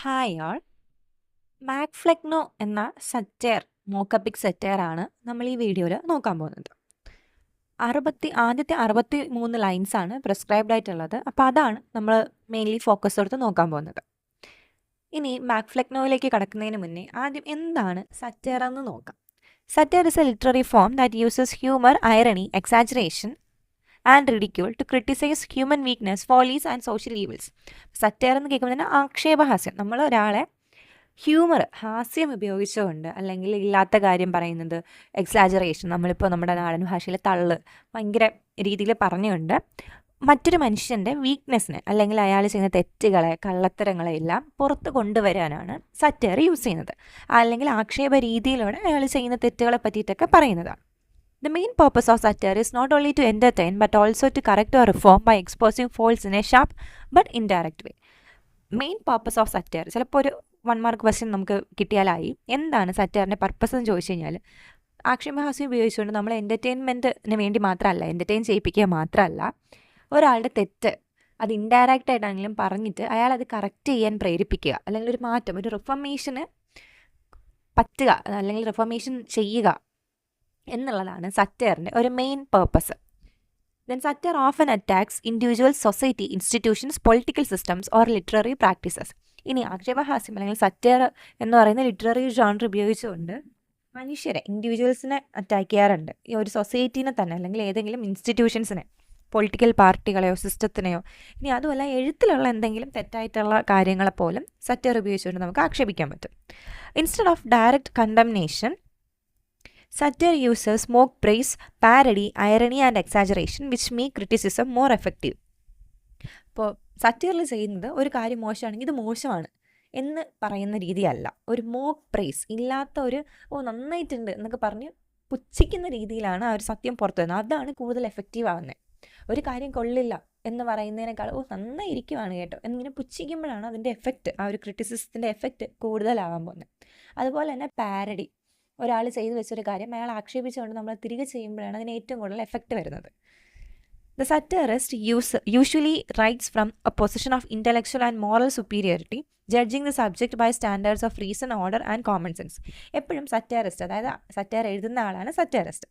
Hi all. മാക്ഫ്ലെക്നോ എന്ന satire മോക്കപ്പിക് സറ്റയറാണ് നമ്മൾ ഈ വീഡിയോയിൽ നോക്കാൻ പോകുന്നത്. ആദ്യത്തെ 63 ലൈൻസാണ് പ്രിസ്ക്രൈബ്ഡ് ആയിട്ടുള്ളത്. അപ്പോൾ അതാണ് നമ്മൾ മെയിൻലി ഫോക്കസ് എടുത്ത് നോക്കാൻ പോകുന്നത്. ഇനി മാക്ഫ്ലെക്നോയിലേക്ക് കടക്കുന്നതിന് മുന്നേ ആദ്യം എന്താണ് സറ്റയർ എന്ന് നോക്കാം. Satire is a literary form that uses humour, irony, exaggeration and ridicule to criticise human weakness, follies and social evils. Satire എന്ന് കേൾക്കുമ്പോൾ തന്നെ ആക്ഷേപഹാസ്യം, നമ്മൾ ഒരാളെ ഹാസ്യം ഉപയോഗിച്ചുകൊണ്ട് അല്ലെങ്കിൽ ഇല്ലാത്ത കാര്യം പറയുന്നത്, എക്സാജറേഷൻ, നമ്മളിപ്പോൾ നമ്മുടെ നാടൻ ഭാഷയിൽ തള്ള് ഭയങ്കര രീതിയിൽ പറഞ്ഞുകൊണ്ട് മറ്റൊരു മനുഷ്യൻ്റെ വീക്ക്നെസ്സിനെ അല്ലെങ്കിൽ അയാൾ ചെയ്യുന്ന തെറ്റുകളെ, കള്ളത്തരങ്ങളെ എല്ലാം പുറത്ത് കൊണ്ടുവരാനാണ് സറ്റയർ യൂസ് ചെയ്യുന്നത്. അല്ലെങ്കിൽ ആക്ഷേപ രീതിയിലൂടെ അയാൾ ചെയ്യുന്ന തെറ്റുകളെ പറ്റിയിട്ടൊക്കെ പറയുന്നതാണ്. The main purpose of satire is not only to entertain but also to correct or reform by exposing faults in a sharp but indirect way. Main purpose of satire, ചിലപ്പോൾ ഒരു 1 mark question നമുക്ക് കിട്ടിയാലായി. എന്താണ് സറ്റയറിൻ്റെ purpose എന്ന് ചോദിച്ചു കഴിഞ്ഞാൽ, ആക്ഷേപഹാസ്യം ഉപയോഗിച്ചുകൊണ്ട് നമ്മൾ എൻ്റർടൈൻമെൻറ്റിന് വേണ്ടി മാത്രമല്ല, എൻ്റർടൈൻ ചെയ്യിപ്പിക്കുക മാത്രമല്ല, ഒരാളുടെ തെറ്റ് അത് ഇൻഡയറക്റ്റ് ആയിട്ടാണെങ്കിലും പറഞ്ഞിട്ട് അയാൾ അത് കറക്റ്റ് ചെയ്യാൻ പ്രേരിപ്പിക്കുക, അല്ലെങ്കിൽ ഒരു മാറ്റം, ഒരു റിഫർമേഷന് പറ്റുക, അല്ലെങ്കിൽ റിഫർമേഷൻ ചെയ്യുക എന്നുള്ളതാണ് സറ്റയറിൻ്റെ ഒരു main purpose. Then satire often attacks individual, society, institutions, political systems or literary practices. ഇനി ആക്ഷേപഹാസ്യം അല്ലെങ്കിൽ സറ്റയർ എന്ന് പറയുന്ന ലിറ്റററി ജോണർ ഉപയോഗിച്ചുകൊണ്ട് മനുഷ്യരെ, ഇൻഡിവിജ്വൽസിനെ അറ്റാക്ക് ചെയ്യാറുണ്ട്. ഈ ഒരു സൊസൈറ്റീനെ തന്നെ, അല്ലെങ്കിൽ ഏതെങ്കിലും ഇൻസ്റ്റിറ്റ്യൂഷൻസിനെ, പൊളിറ്റിക്കൽ പാർട്ടികളെയോ സിസ്റ്റത്തിനെയോ. ഇനി അതുമല്ല, എഴുത്തിലുള്ള എന്തെങ്കിലും തെറ്റായിട്ടുള്ള കാര്യങ്ങളെപ്പോലും സറ്റയർ ഉപയോഗിച്ചുകൊണ്ട് നമുക്ക് ആക്ഷേപിക്കാൻ പറ്റും. Instead of direct condemnation, satire uses mock praise, parody, irony and exaggeration which make criticism more effective. ഇപ്പോൾ സറ്റയറിൽ ചെയ്യുന്നത് ഒരു കാര്യം മോശമാണെങ്കിൽ ഇത് മോശമാണ് എന്ന് പറയുന്ന രീതിയല്ല, ഒരു മോക്ക് പ്രൈസ്, ഇല്ലാത്ത ഒരു നന്നായിട്ടുണ്ട് എന്നൊക്കെ പറഞ്ഞ് പുച്ഛിക്കുന്ന രീതിയിലാണ് ആ ഒരു സത്യം പുറത്തു വരുന്നത്. അതാണ് കൂടുതൽ എഫക്റ്റീവ് ആവുന്നത്. ഒരു കാര്യം കൊള്ളില്ല എന്ന് പറയുന്നതിനേക്കാൾ നന്നായിരിക്കുവാണ് കേട്ടോ എന്നിങ്ങനെ പുച്ഛിക്കുമ്പോഴാണ് അതിൻ്റെ എഫക്റ്റ്, ആ ഒരു ക്രിറ്റിസിസത്തിൻ്റെ എഫക്റ്റ് കൂടുതലാകാൻ പോകുന്നത്. അതുപോലെ തന്നെ പാരഡി, ഒരാൾ ചെയ്തു വെച്ചൊരു കാര്യം അയാൾ ആക്ഷേപിച്ചുകൊണ്ട് നമ്മൾ തിരികെ ചെയ്യുമ്പോഴാണ് അതിന് ഏറ്റവും കൂടുതൽ എഫക്റ്റ് വരുന്നത്. The satirist usually writes from a position of intellectual and moral superiority, judging the subject by standards of reason, order and common sense. എപ്പോഴും സറ്ററിസ്റ്റ്, അതായത് സറ്റയർ എഴുതുന്ന ആളാണ് സറ്ററിസ്റ്റ്,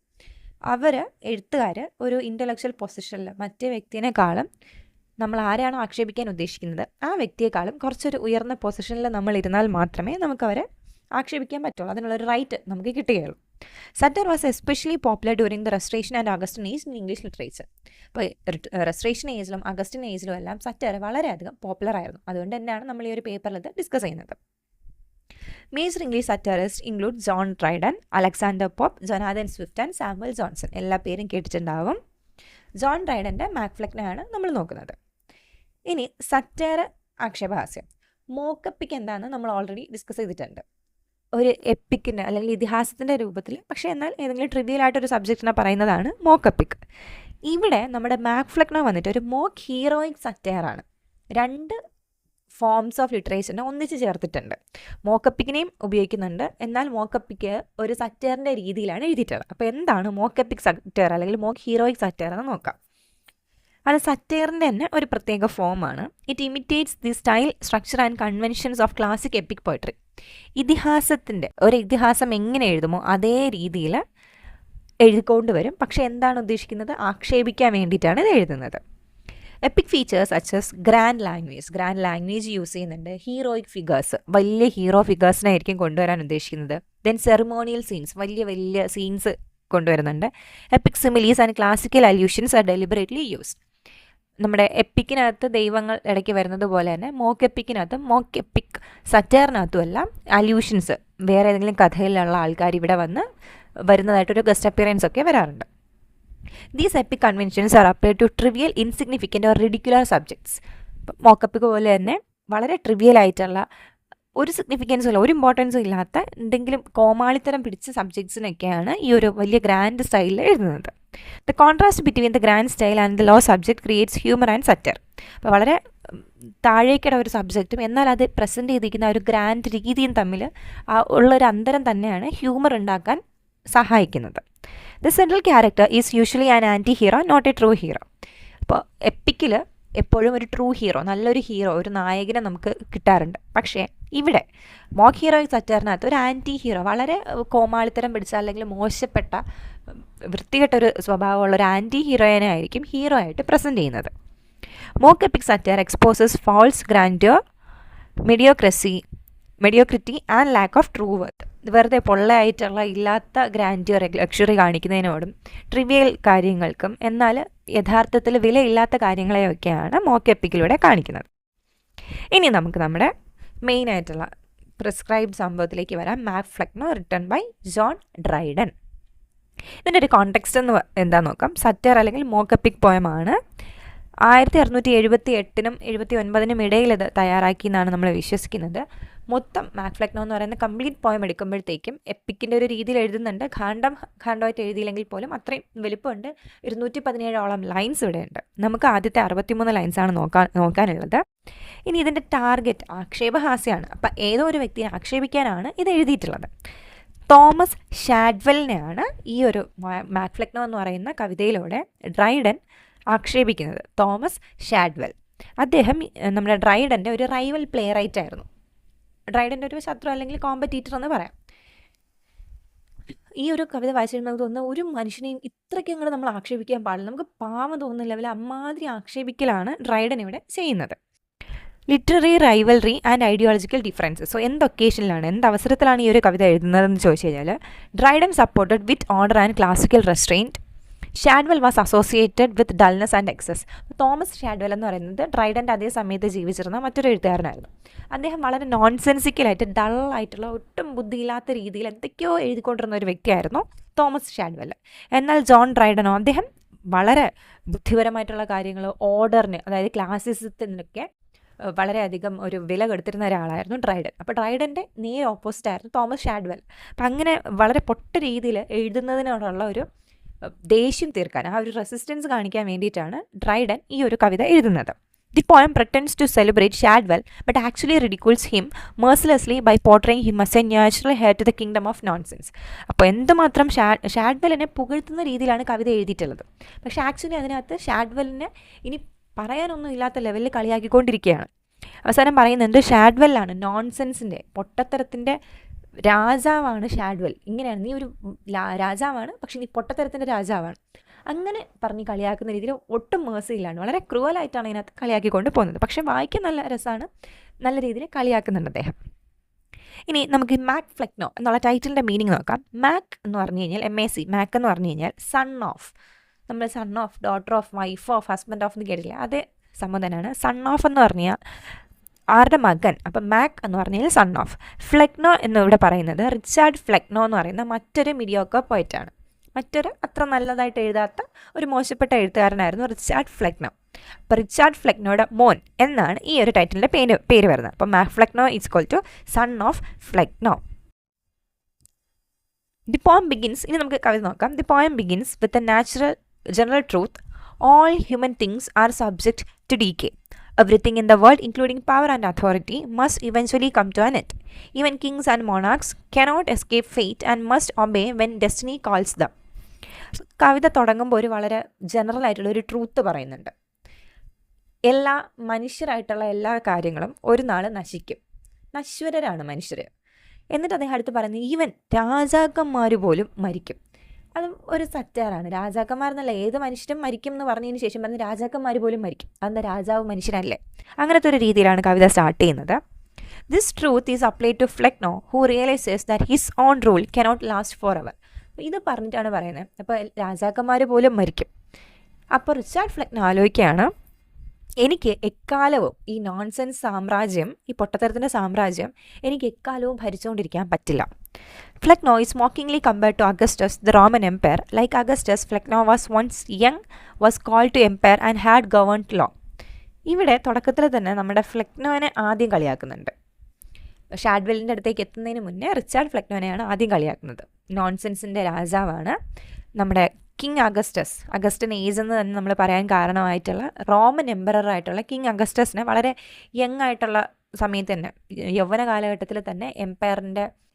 എഴുത്തുകാർ ഒരു ഇൻ്റലക്ച്വൽ പൊസിഷനിൽ മറ്റേ വ്യക്തിയെക്കാളും, നമ്മൾ ആരെയാണോ ആക്ഷേപിക്കാൻ ഉദ്ദേശിക്കുന്നത് ആ വ്യക്തിയെക്കാളും കുറച്ചൊരു ഉയർന്ന പൊസിഷനിൽ നമ്മൾ ഇരുന്നാൽ മാത്രമേ നമുക്കവരെ ആക്ഷേപിക്കാൻ പറ്റുള്ളൂ, അതിനുള്ളൊരു റൈറ്റ് നമുക്ക് കിട്ടുകയുള്ളൂ. Satire was especially popular during the restoration and Augustine age in English literature. ഇപ്പോൾ റെസ്റ്റോറേഷൻ ഏജിലും അഗസ്റ്റിൻ ഏജിലും എല്ലാം സറ്റയർ വളരെയധികം പോപ്പുലർ ആയിരുന്നു. അതുകൊണ്ട് തന്നെയാണ് നമ്മൾ ഈ ഒരു പേപ്പറിൽ ഇത് ഡിസ്കസ് ചെയ്യുന്നത്. Major English satirist include John Dryden, Alexander Pope, Jonathan Swift and Samuel Johnson. എല്ലാ പേരും കേട്ടിട്ടുണ്ടാവും. ജോൺ ഡ്രൈഡൻ്റെ മാക്ഫ്ലെക്നോയാണ് നമ്മൾ നോക്കുന്നത്. ഇനി സറ്റയർ, ആക്ഷേപഹാസ്യം. മോക്കപ്പിക്ക് എന്താണെന്ന് നമ്മൾ ഓൾറെഡി ഡിസ്കസ് ചെയ്തിട്ടുണ്ട്. ഒരു എപ്പിക്കിൻ്റെ അല്ലെങ്കിൽ ഇതിഹാസത്തിൻ്റെ രൂപത്തിൽ, പക്ഷേ എന്നാൽ ഏതെങ്കിലും ട്രിവിയലായിട്ടൊരു സബ്ജക്റ്റിനെ പറയുന്നതാണ് മോക്കപ്പിക്. ഇവിടെ നമ്മുടെ മാക്ഫ്ലെക്നോ വന്നിട്ട് ഒരു മോക്ക് ഹീറോയിക് സറ്റയറാണ്. 2 ഫോംസ് ഓഫ് ലിറ്ററേച്ചറിനെ ഒന്നിച്ച് ചേർത്തിട്ടുണ്ട്. മോക്കപ്പിക്കിനെയും ഉപയോഗിക്കുന്നുണ്ട്, എന്നാൽ മോക്കപ്പിക്ക് ഒരു സറ്റയറിൻ്റെ രീതിയിലാണ് എഴുതിയിട്ടുള്ളത്. അപ്പോൾ എന്താണ് മോക്കപ്പിക് സറ്റയർ അല്ലെങ്കിൽ മോക്ക് ഹീറോയിക് സറ്റയർ എന്ന് നോക്കാം. അത് സറ്റയറിൻ്റെ തന്നെ ഒരു പ്രത്യേക ഫോമാണ്. It imitates the style, structure and conventions of classic epic poetry. ഒരു ഇതിഹാസം എങ്ങനെ എഴുതുമോ അതേ രീതിയിൽ എഴുതിക്കൊണ്ട് വരും. പക്ഷേ എന്താണ് ഉദ്ദേശിക്കുന്നത്? ആക്ഷേപിക്കാൻ വേണ്ടിയിട്ടാണ് ഇത് എഴുതുന്നത്. Epic features such as grand language use ചെയ്യുന്നുണ്ട്. ഹീറോയിക് ഫിഗേഴ്സ്, വലിയ ഹീറോ ഫിഗേഴ്സിനായിരിക്കും കൊണ്ടുവരാൻ ഉദ്ദേശിക്കുന്നത്. ദെൻ സെറിമോണിയൽ സീൻസ്, വലിയ സീൻസ് കൊണ്ടുവരുന്നുണ്ട്. Epic similes and classical allusions are deliberately used. നമ്മുടെ എപ്പിക്കിനകത്ത് ദൈവങ്ങൾ ഇടയ്ക്ക് വരുന്നത് പോലെ തന്നെ മോക്ക് എപ്പിക് സറ്റയറിനകത്തുമെല്ലാം അല്യൂഷൻസ്, വേറെ ഏതെങ്കിലും കഥയിലുള്ള ആൾക്കാർ ഇവിടെ വരുന്നതായിട്ടൊരു ഗസ്റ്റ് അപ്പിയറൻസ് ഒക്കെ വരാറുണ്ട്. These epic conventions are applied to trivial, insignificant or ridiculous subjects. Mock epic പോലെ തന്നെ വളരെ ട്രിവിയൽ ആയിട്ടുള്ള, ഒരു സിഗ്നിഫിക്കൻസും ഇല്ല, ഒരു ഇമ്പോർട്ടൻസും ഇല്ലാത്ത എന്തെങ്കിലും കോമാളിത്തരം പിടിച്ച സബ്ജക്ട്സിനൊക്കെയാണ് ഈ ഒരു വലിയ ഗ്രാൻഡ് സ്റ്റൈലിൽ എഴുതുന്നത്. The contrast between the grand style and the low subject creates humour and satire. അപ്പോൾ വളരെ താഴേക്കിട ഒരു സബ്ജക്റ്റും എന്നാൽ അത് പ്രസൻറ്റ് ചെയ്തിരിക്കുന്ന ഒരു ഗ്രാൻഡ് രീതിയും തമ്മിൽ ഉള്ളൊരു അന്തരം തന്നെയാണ് ഹ്യൂമർ ഉണ്ടാക്കാൻ സഹായിക്കുന്നത്. The central character is usually an anti hero, not a true hero. അപ്പോൾ എപ്പിക്കിൽ എപ്പോഴും ഒരു ട്രൂ ഹീറോ, നല്ലൊരു ഹീറോ, ഒരു നായകനെ നമുക്ക് കിട്ടാറുണ്ട്. പക്ഷേ ഇവിടെ മോക്ക് ഹീറോയിക് സറ്റയറിനകത്ത് ഒരു ആൻറ്റി ഹീറോ, വളരെ കോമാളിത്തരം പിടിച്ച അല്ലെങ്കിൽ മോശപ്പെട്ട വൃത്തികെട്ടൊരു സ്വഭാവമുള്ള ഒരു ആൻറ്റി ഹീറോയിനെ ആയിരിക്കും ഹീറോ ആയിട്ട് പ്രസൻറ്റ് ചെയ്യുന്നത്. Mock epic satire exposes false grandeur, mediocrity and lack of true worth. വെറുതെ പൊള്ളയായിട്ടുള്ള ഇല്ലാത്ത ഗ്രാൻഡ്യൂർ, ലക്ഷറി കാണിക്കുന്നതിനോടും ട്രിവിയൽ കാര്യങ്ങൾക്കും എന്നാൽ യഥാർത്ഥത്തിൽ വിലയില്ലാത്ത കാര്യങ്ങളെയൊക്കെയാണ് മോക്ക് എപ്പിക്കിലൂടെ കാണിക്കുന്നത്. ഇനി നമുക്ക് നമ്മുടെ മെയിനായിട്ടുള്ള പ്രിസ്ക്രൈബ് സംഭവത്തിലേക്ക് വരാം. Mac Flecknoe written by John Dryden. ഇതിൻ്റെ ഒരു കോണ്ടെക്സ്റ്റ് എന്ന് എന്താ നോക്കാം. സറ്റയർ അല്ലെങ്കിൽ മോക്ക് എപ്പിക് പോയമാണ്. 1678 79 ഇടയിൽ ഇത് തയ്യാറാക്കി എന്നാണ് നമ്മൾ വിശ്വസിക്കുന്നത്. മൊത്തം മാക് ഫ്ലെക്നോ എന്ന് പറയുന്ന കംപ്ലീറ്റ് പോയം എടുക്കുമ്പോഴത്തേക്കും എപ്പിക്കിൻ്റെ ഒരു രീതിയിൽ എഴുതുന്നുണ്ട്. ഖണ്ഡമായിട്ട് എഴുതിയില്ലെങ്കിൽ പോലും അത്രയും വലുപ്പമുണ്ട്. 217 ലൈൻസ് ഇവിടെ ഉണ്ട്. നമുക്ക് ആദ്യത്തെ 63 ലൈൻസാണ് നോക്കാനുള്ളത്. ഇനി ഇതിൻ്റെ ടാർഗറ്റ് ആക്ഷേപഹാസ്യമാണ്. അപ്പം ഏതോ ഒരു വ്യക്തിയെ ആക്ഷേപിക്കാനാണ് ഇത് എഴുതിയിട്ടുള്ളത്. തോമസ് ഷാഡ്വെലിനെയാണ് ഈ ഒരു മാക് ഫ്ലെക്നോ എന്ന് പറയുന്ന കവിതയിലൂടെ ഡ്രൈഡൻ ആക്ഷേപിക്കുന്നത്. തോമസ് ഷാഡ്വെൽ, അദ്ദേഹം നമ്മുടെ ഡ്രൈഡൻ്റെ ഒരു റൈവൽ പ്ലേ റൈറ്റ് ആയിരുന്നു. ഡ്രൈഡൻ്റെ ഒരു ശത്രു അല്ലെങ്കിൽ കോമ്പറ്റീറ്റർ എന്ന് പറയാം. ഈ ഒരു കവിത വായിച്ചിരുന്നത് തോന്നുന്ന ഒരു മനുഷ്യനെയും ഇത്രയ്ക്ക് അങ്ങോട്ട് നമ്മൾ ആക്ഷേപിക്കാൻ പാടില്ല. നമുക്ക് പാവം തോന്നുന്ന ലെവലിൽ അമ്മാതിരി ആക്ഷേപിക്കലാണ് ഡ്രൈഡൻ ഇവിടെ ചെയ്യുന്നത്. Literary rivalry and ideological differences. So എന്ത് ഒക്കേഷനിലാണ്, എന്ത് അവസരത്തിലാണ് ഈ ഒരു കവിത എഴുതുന്നതെന്ന് ചോദിച്ചു കഴിഞ്ഞാൽ, Dryden supported with order and classical restraint. Shadwell was associated with dullness and excess. Thomas Shadwell എന്ന് പറയുന്നത് ഡ്രൈഡൻ്റെ അതേ സമയത്ത് ജീവിച്ചിരുന്ന മറ്റൊരു എഴുത്തുകാരനായിരുന്നു. അദ്ദേഹം വളരെ നോൺസെൻസിക്കലായിട്ട് ഡള്ളായിട്ടുള്ള ഒട്ടും ബുദ്ധിയില്ലാത്ത രീതിയിൽ എന്തൊക്കെയോ എഴുതിക്കൊണ്ടിരുന്ന ഒരു വ്യക്തിയായിരുന്നു തോമസ് ഷാഡ്വെൽ. എന്നാൽ ജോൺ ഡ്രൈഡനോ അദ്ദേഹം വളരെ ബുദ്ധിപരമായിട്ടുള്ള കാര്യങ്ങൾ, ഓർഡറിന് അതായത് ക്ലാസിസത്തിനൊക്കെ വളരെയധികം ഒരു വില കൊടുത്തിരുന്ന ഒരാളായിരുന്നു ഡ്രൈഡൻ. അപ്പോൾ ഡ്രൈഡൻ്റെ നേരെ ഓപ്പോസിറ്റ് ആയിരുന്നു തോമസ് ഷാഡ്വെൽ. അപ്പം അങ്ങനെ വളരെ പൊട്ട രീതിയിൽ എഴുതുന്നതിനോടുള്ള ഒരു ദേഷ്യം തീർക്കാൻ, ആ ഒരു റെസിസ്റ്റൻസ് കാണിക്കാൻ വേണ്ടിയിട്ടാണ് ഡ്രൈഡൻ ഈ ഒരു കവിത എഴുതുന്നത്. The poem pretends to celebrate Shadwell but actually ridicules him mercilessly by portraying him as a natural heir to the kingdom of nonsense. അപ്പോൾ എന്തുമാത്രം ഷാഡ്വെലിനെ പുകഴ്ത്തുന്ന രീതിയിലാണ് കവിത എഴുതിയിട്ടുള്ളത്. പക്ഷേ ആക്ച്വലി അതിനകത്ത് ഷാഡ്വെലിനെ ഇനി പറയാനൊന്നും ഇല്ലാത്ത ലെവലിൽ കളിയാക്കിക്കൊണ്ടിരിക്കുകയാണ്. അവസാനം പറയുന്നുണ്ട് ഷാഡ്വെല്ലാണ് നോൺസെൻസിൻ്റെ, പൊട്ടത്തരത്തിൻ്റെ രാജാവാണ് ഷാഡ്വെൽ. ഇങ്ങനെയാണ്, നീ ഒരു രാജാവാണ്, പക്ഷെ നീ പൊട്ടത്തരത്തിൻ്റെ രാജാവാണ്. അങ്ങനെ പറഞ്ഞ് കളിയാക്കുന്ന രീതിയിൽ ഒട്ടും മേഴ്സിയിലാണ്, വളരെ ക്രൂവലായിട്ടാണ് ഇതിനകത്ത് കളിയാക്കിക്കൊണ്ട് പോകുന്നത്. പക്ഷേ വായിക്കാൻ നല്ല രസമാണ്, നല്ല രീതിയിൽ കളിയാക്കുന്നുണ്ട് അദ്ദേഹം. ഇനി നമുക്ക് മാക് ഫ്ലെക്നോ എന്നുള്ള ടൈറ്റിലിൻ്റെ മീനിങ് നോക്കാം. മാക് എന്ന് പറഞ്ഞു കഴിഞ്ഞാൽ MAC, മാക് എന്ന് പറഞ്ഞു കഴിഞ്ഞാൽ സൺ ഓഫ്. നമ്മൾ son of, daughter of, wife of, husband of എന്ന് കേട്ടില്ല, അതേ സംഭവം തന്നെയാണ്. സൺ ഓഫ് എന്ന് പറഞ്ഞാൽ ആരുടെ മകൻ, അപ്പം മാക് എന്ന് പറഞ്ഞാൽ സൺ ഓഫ്. ഫ്ലെക്നോ എന്നിവിടെ പറയുന്നത് റിച്ചാർഡ് ഫ്ലെക്നോ എന്ന് പറയുന്ന മറ്റൊരു മീഡിയോക്കർ പോയിട്ടാണ്. മറ്റൊരു അത്ര നല്ലതായിട്ട് എഴുതാത്ത ഒരു മോശപ്പെട്ട എഴുത്തുകാരനായിരുന്നു റിച്ചാർഡ് ഫ്ലെക്നോ. അപ്പോൾ റിച്ചാർഡ് ഫ്ലെക്നോയുടെ മോൻ എന്നാണ് ഈ ഒരു ടൈറ്റിലിൻ്റെ പേര് വരുന്നത്. അപ്പോൾ Mac Flecknoe is equal to son of Flecknoe. The poem begins, ഇനി നമുക്ക് കവിത നോക്കാം. The poem begins with a general truth: all human things are subject to decay. Everything in the world, including power and authority, must eventually come to an end. Even kings and monarchs cannot escape fate and must obey when destiny calls them. കവിത തുടങ്ങുമ്പോൾ ഒരു വളരെ general ആയിട്ടുള്ള ഒരു truth പറയുന്നുണ്ട്. എല്ലാ മനുഷ്യരായിട്ടുള്ള എല്ലാ കാര്യങ്ങളും ഒരു നാൾ നശിക്കും, നശ്വരരാണ് മനുഷ്യർ. എന്നിട്ട് അദ്ദേഹം അടുത്ത് പറയുന്നത് ഈവൻ രാജാക്കന്മാർ പോലും മരിക്കും. അതും ഒരു സറ്റാറാണ്. രാജാക്കന്മാരെന്നല്ല, ഏത് മനുഷ്യരും മരിക്കും എന്ന് പറഞ്ഞതിന് ശേഷം പറഞ്ഞ് രാജാക്കന്മാർ പോലും മരിക്കും. അതെന്താ, രാജാവ് മനുഷ്യനല്ലേ? അങ്ങനത്തെ ഒരു രീതിയിലാണ് കവിത സ്റ്റാർട്ട് ചെയ്യുന്നത്. This truth is applied to Flecknoe who realizes that his own rule cannot last for ever. ഇത് പറഞ്ഞിട്ടാണ് പറയുന്നത്. അപ്പോൾ രാജാക്കന്മാർ പോലും മരിക്കും. അപ്പോൾ റിച്ചാർഡ് ഫ്ലെക്നോ ആലോചിക്കുകയാണ്, എനിക്ക് എക്കാലവും ഈ നോൺസെൻസ് സാമ്രാജ്യം, ഈ പൊട്ടത്തരത്തിൻ്റെ സാമ്രാജ്യം എനിക്ക് എക്കാലവും ഭരിച്ചുകൊണ്ടിരിക്കാൻ പറ്റില്ല. Flecknoe is mockingly compared to Augustus, the Roman emperor. Like Augustus, Flecknoe was once young, was called to empire and had governed long. ഇവിടെ തുടക്കത്തിൽ തന്നെ നമ്മുടെ ഫ്ലെക്നോനെ ആദ്യം കളിയാക്കുന്നുണ്ട്. ഷാഡ്വെലിൻ്റെ അടുത്തേക്ക് എത്തുന്നതിന് മുന്നേ റിച്ചാർഡ് ഫ്ലെക്നോനെയാണ് ആദ്യം കളിയാക്കുന്നത്. നോൺസെൻസിൻ്റെ രാജാവാണ് നമ്മുടെ കിങ് അഗസ്റ്റൻ ഏജ് എന്ന് തന്നെ നമ്മൾ പറയാൻ കാരണമായിട്ടുള്ള റോമൻ എംപററായിട്ടുള്ള കിങ് അഗസ്റ്റസിനെ വളരെ യങ് ആയിട്ടുള്ള സമയത്ത് തന്നെ, യൗവന കാലഘട്ടത്തിൽ തന്നെ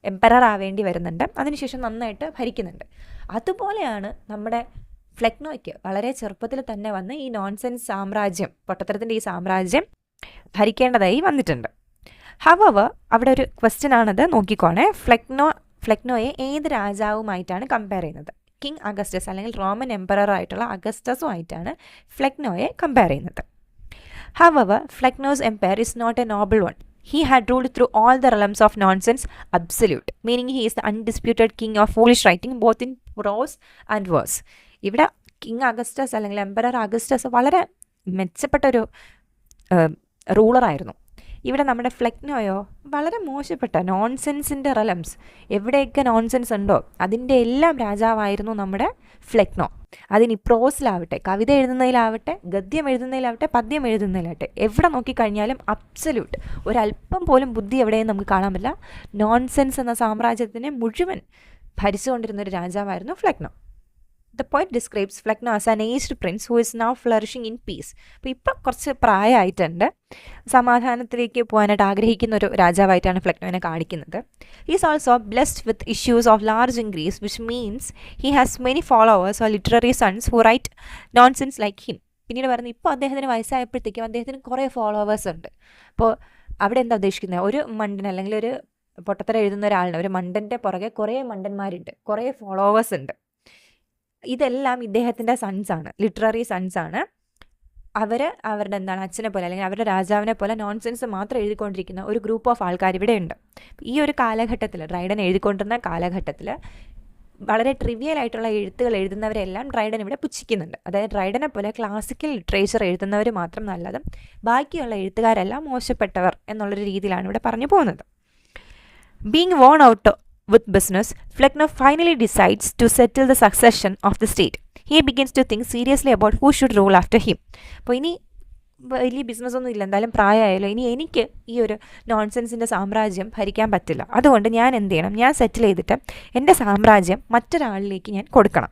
എംപറർ ആവേണ്ടി വരുന്നുണ്ട്. അതിനുശേഷം നന്നായിട്ട് ഭരിക്കുന്നുണ്ട്. അതുപോലെയാണ് നമ്മുടെ ഫ്ലെക്നോയ്ക്ക് വളരെ ചെറുപ്പത്തിൽ തന്നെ വന്ന് ഈ നോൺസെൻസ് സാമ്രാജ്യം, പൊട്ടത്തരത്തിൻ്റെ ഈ സാമ്രാജ്യം ഭരിക്കേണ്ടതായി വന്നിട്ടുണ്ട്. ഹവവർ അവിടെ ഒരു ക്വസ്റ്റ്യൻ ആണത്, നോക്കിക്കോണേ. ഫ്ലെക്നോയെ ഏത് രാജാവുമായിട്ടാണ് കമ്പയർ ചെയ്യുന്നത്? കിങ് അഗസ്റ്റസ് അല്ലെങ്കിൽ റോമൻ എംപറർ ആയിട്ടുള്ള അഗസ്റ്റസുമായിട്ടാണ് ഫ്ലെക്നോയെ കമ്പയർ ചെയ്യുന്നത്. However, Flecknoe's empire is not a noble one. He had ruled through all the realms of nonsense absolute, meaning he is the undisputed king of foolish writing both in prose and verse. ഇവിടെ king Augustus അല്ലെങ്കിൽ emperor Augustus വളരെ മെച്ചപ്പെട്ട ഒരു റൂളറായിരുന്നു. ഇവിടെ നമ്മുടെ ഫ്ലെക്നോയോ വളരെ മോശപ്പെട്ട നോൺസെൻസിൻ്റെ റെലംസ്, എവിടെയൊക്കെ നോൺസെൻസ് ഉണ്ടോ അതിൻ്റെ എല്ലാം രാജാവായിരുന്നു നമ്മുടെ ഫ്ലെക്നോ. അതിനി പ്രോസിലാവട്ടെ, കവിത എഴുതുന്നതിലാവട്ടെ, ഗദ്യം എഴുതുന്നതിലാവട്ടെ, പദ്യം എഴുതുന്നതിലാവട്ടെ, എവിടെ നോക്കിക്കഴിഞ്ഞാലും അബ്സല്യൂട്ട്, ഒരല്പം പോലും ബുദ്ധി എവിടെയും നമുക്ക് കാണാൻ പറ്റില്ല. നോൺസെൻസ് എന്ന സാമ്രാജ്യത്തിനെ മുഴുവൻ ഭരിച്ചുകൊണ്ടിരുന്നൊരു രാജാവായിരുന്നു Flecknoe. The poet describes Flecknoe as an aged prince who is now flourishing in peace. അപ്പോൾ ഇപ്പം കുറച്ച് പ്രായമായിട്ടുണ്ട്, സമാധാനത്തിലേക്ക് പോകാനായിട്ട് ആഗ്രഹിക്കുന്ന ഒരു രാജാവായിട്ടാണ് ഫ്ലെക്നോനെ കാണിക്കുന്നത്. He is also blessed with issues of large increase, which means he has many followers or literary sons who write nonsense like him. പിന്നീട് പറയുന്നത് ഇപ്പോൾ അദ്ദേഹത്തിന് വയസ്സായപ്പോഴത്തേക്കും അദ്ദേഹത്തിന് കുറേ ഫോളോവേഴ്സ് ഉണ്ട്. അപ്പോൾ അവിടെ എന്താ ഉദ്ദേശിക്കുന്നത്? ഒരു മണ്ടൻ അല്ലെങ്കിൽ ഒരു പൊട്ടത്തര എഴുതുന്ന ഒരാളിന്, ഒരു മണ്ടൻ്റെ പുറകെ കുറേ മണ്ടന്മാരുണ്ട്, കുറേ ഫോളോവേഴ്സ് ഉണ്ട്. ഇതെല്ലാം ഇദ്ദേഹത്തിൻ്റെ സൺസാണ്, ലിറ്റററി സൺസാണ്. അവരുടെ എന്താണ് അച്ഛനെ പോലെ അല്ലെങ്കിൽ അവരുടെ രാജാവിനെ പോലെ നോൺസെൻസ് മാത്രം എഴുതിക്കൊണ്ടിരിക്കുന്ന ഒരു ഗ്രൂപ്പ് ഓഫ് ആൾക്കാർ ഇവിടെ ഉണ്ട്. ഈ ഒരു കാലഘട്ടത്തിൽ, ഡ്രൈഡൻ എഴുതിക്കൊണ്ടിരുന്ന കാലഘട്ടത്തിൽ വളരെ ട്രിവിയൽ ആയിട്ടുള്ള എഴുത്തുകൾ എഴുതുന്നവരെല്ലാം ഡ്രൈഡൻ ഇവിടെ പുച്ഛിക്കുന്നുണ്ട്. അതായത് ഡ്രൈഡനെ പോലെ ക്ലാസിക്കൽ ലിറ്ററേച്ചർ എഴുതുന്നവർ മാത്രം നല്ലതും ബാക്കിയുള്ള എഴുത്തുകാരെല്ലാം മോശപ്പെട്ടവർ എന്നുള്ളൊരു രീതിയിലാണ് ഇവിടെ പറഞ്ഞു പോകുന്നത്. Being worn out with business, Flecknoe finally decides to settle the succession of the state. He begins to think seriously about who should rule after him. അപ്പോൾ ഇനി വലിയ ബിസിനസ്സൊന്നും ഇല്ല, എന്തായാലും പ്രായമായാലോ, ഇനി എനിക്ക് ഈ ഒരു നോൺസെൻസിൻ്റെ സാമ്രാജ്യം ഭരിക്കാൻ പറ്റില്ല. അതുകൊണ്ട് ഞാൻ എന്ത് ചെയ്യണം? ഞാൻ സെറ്റിൽ ചെയ്തിട്ട് എൻ്റെ സാമ്രാജ്യം മറ്റൊരാളിലേക്ക് ഞാൻ കൊടുക്കണം.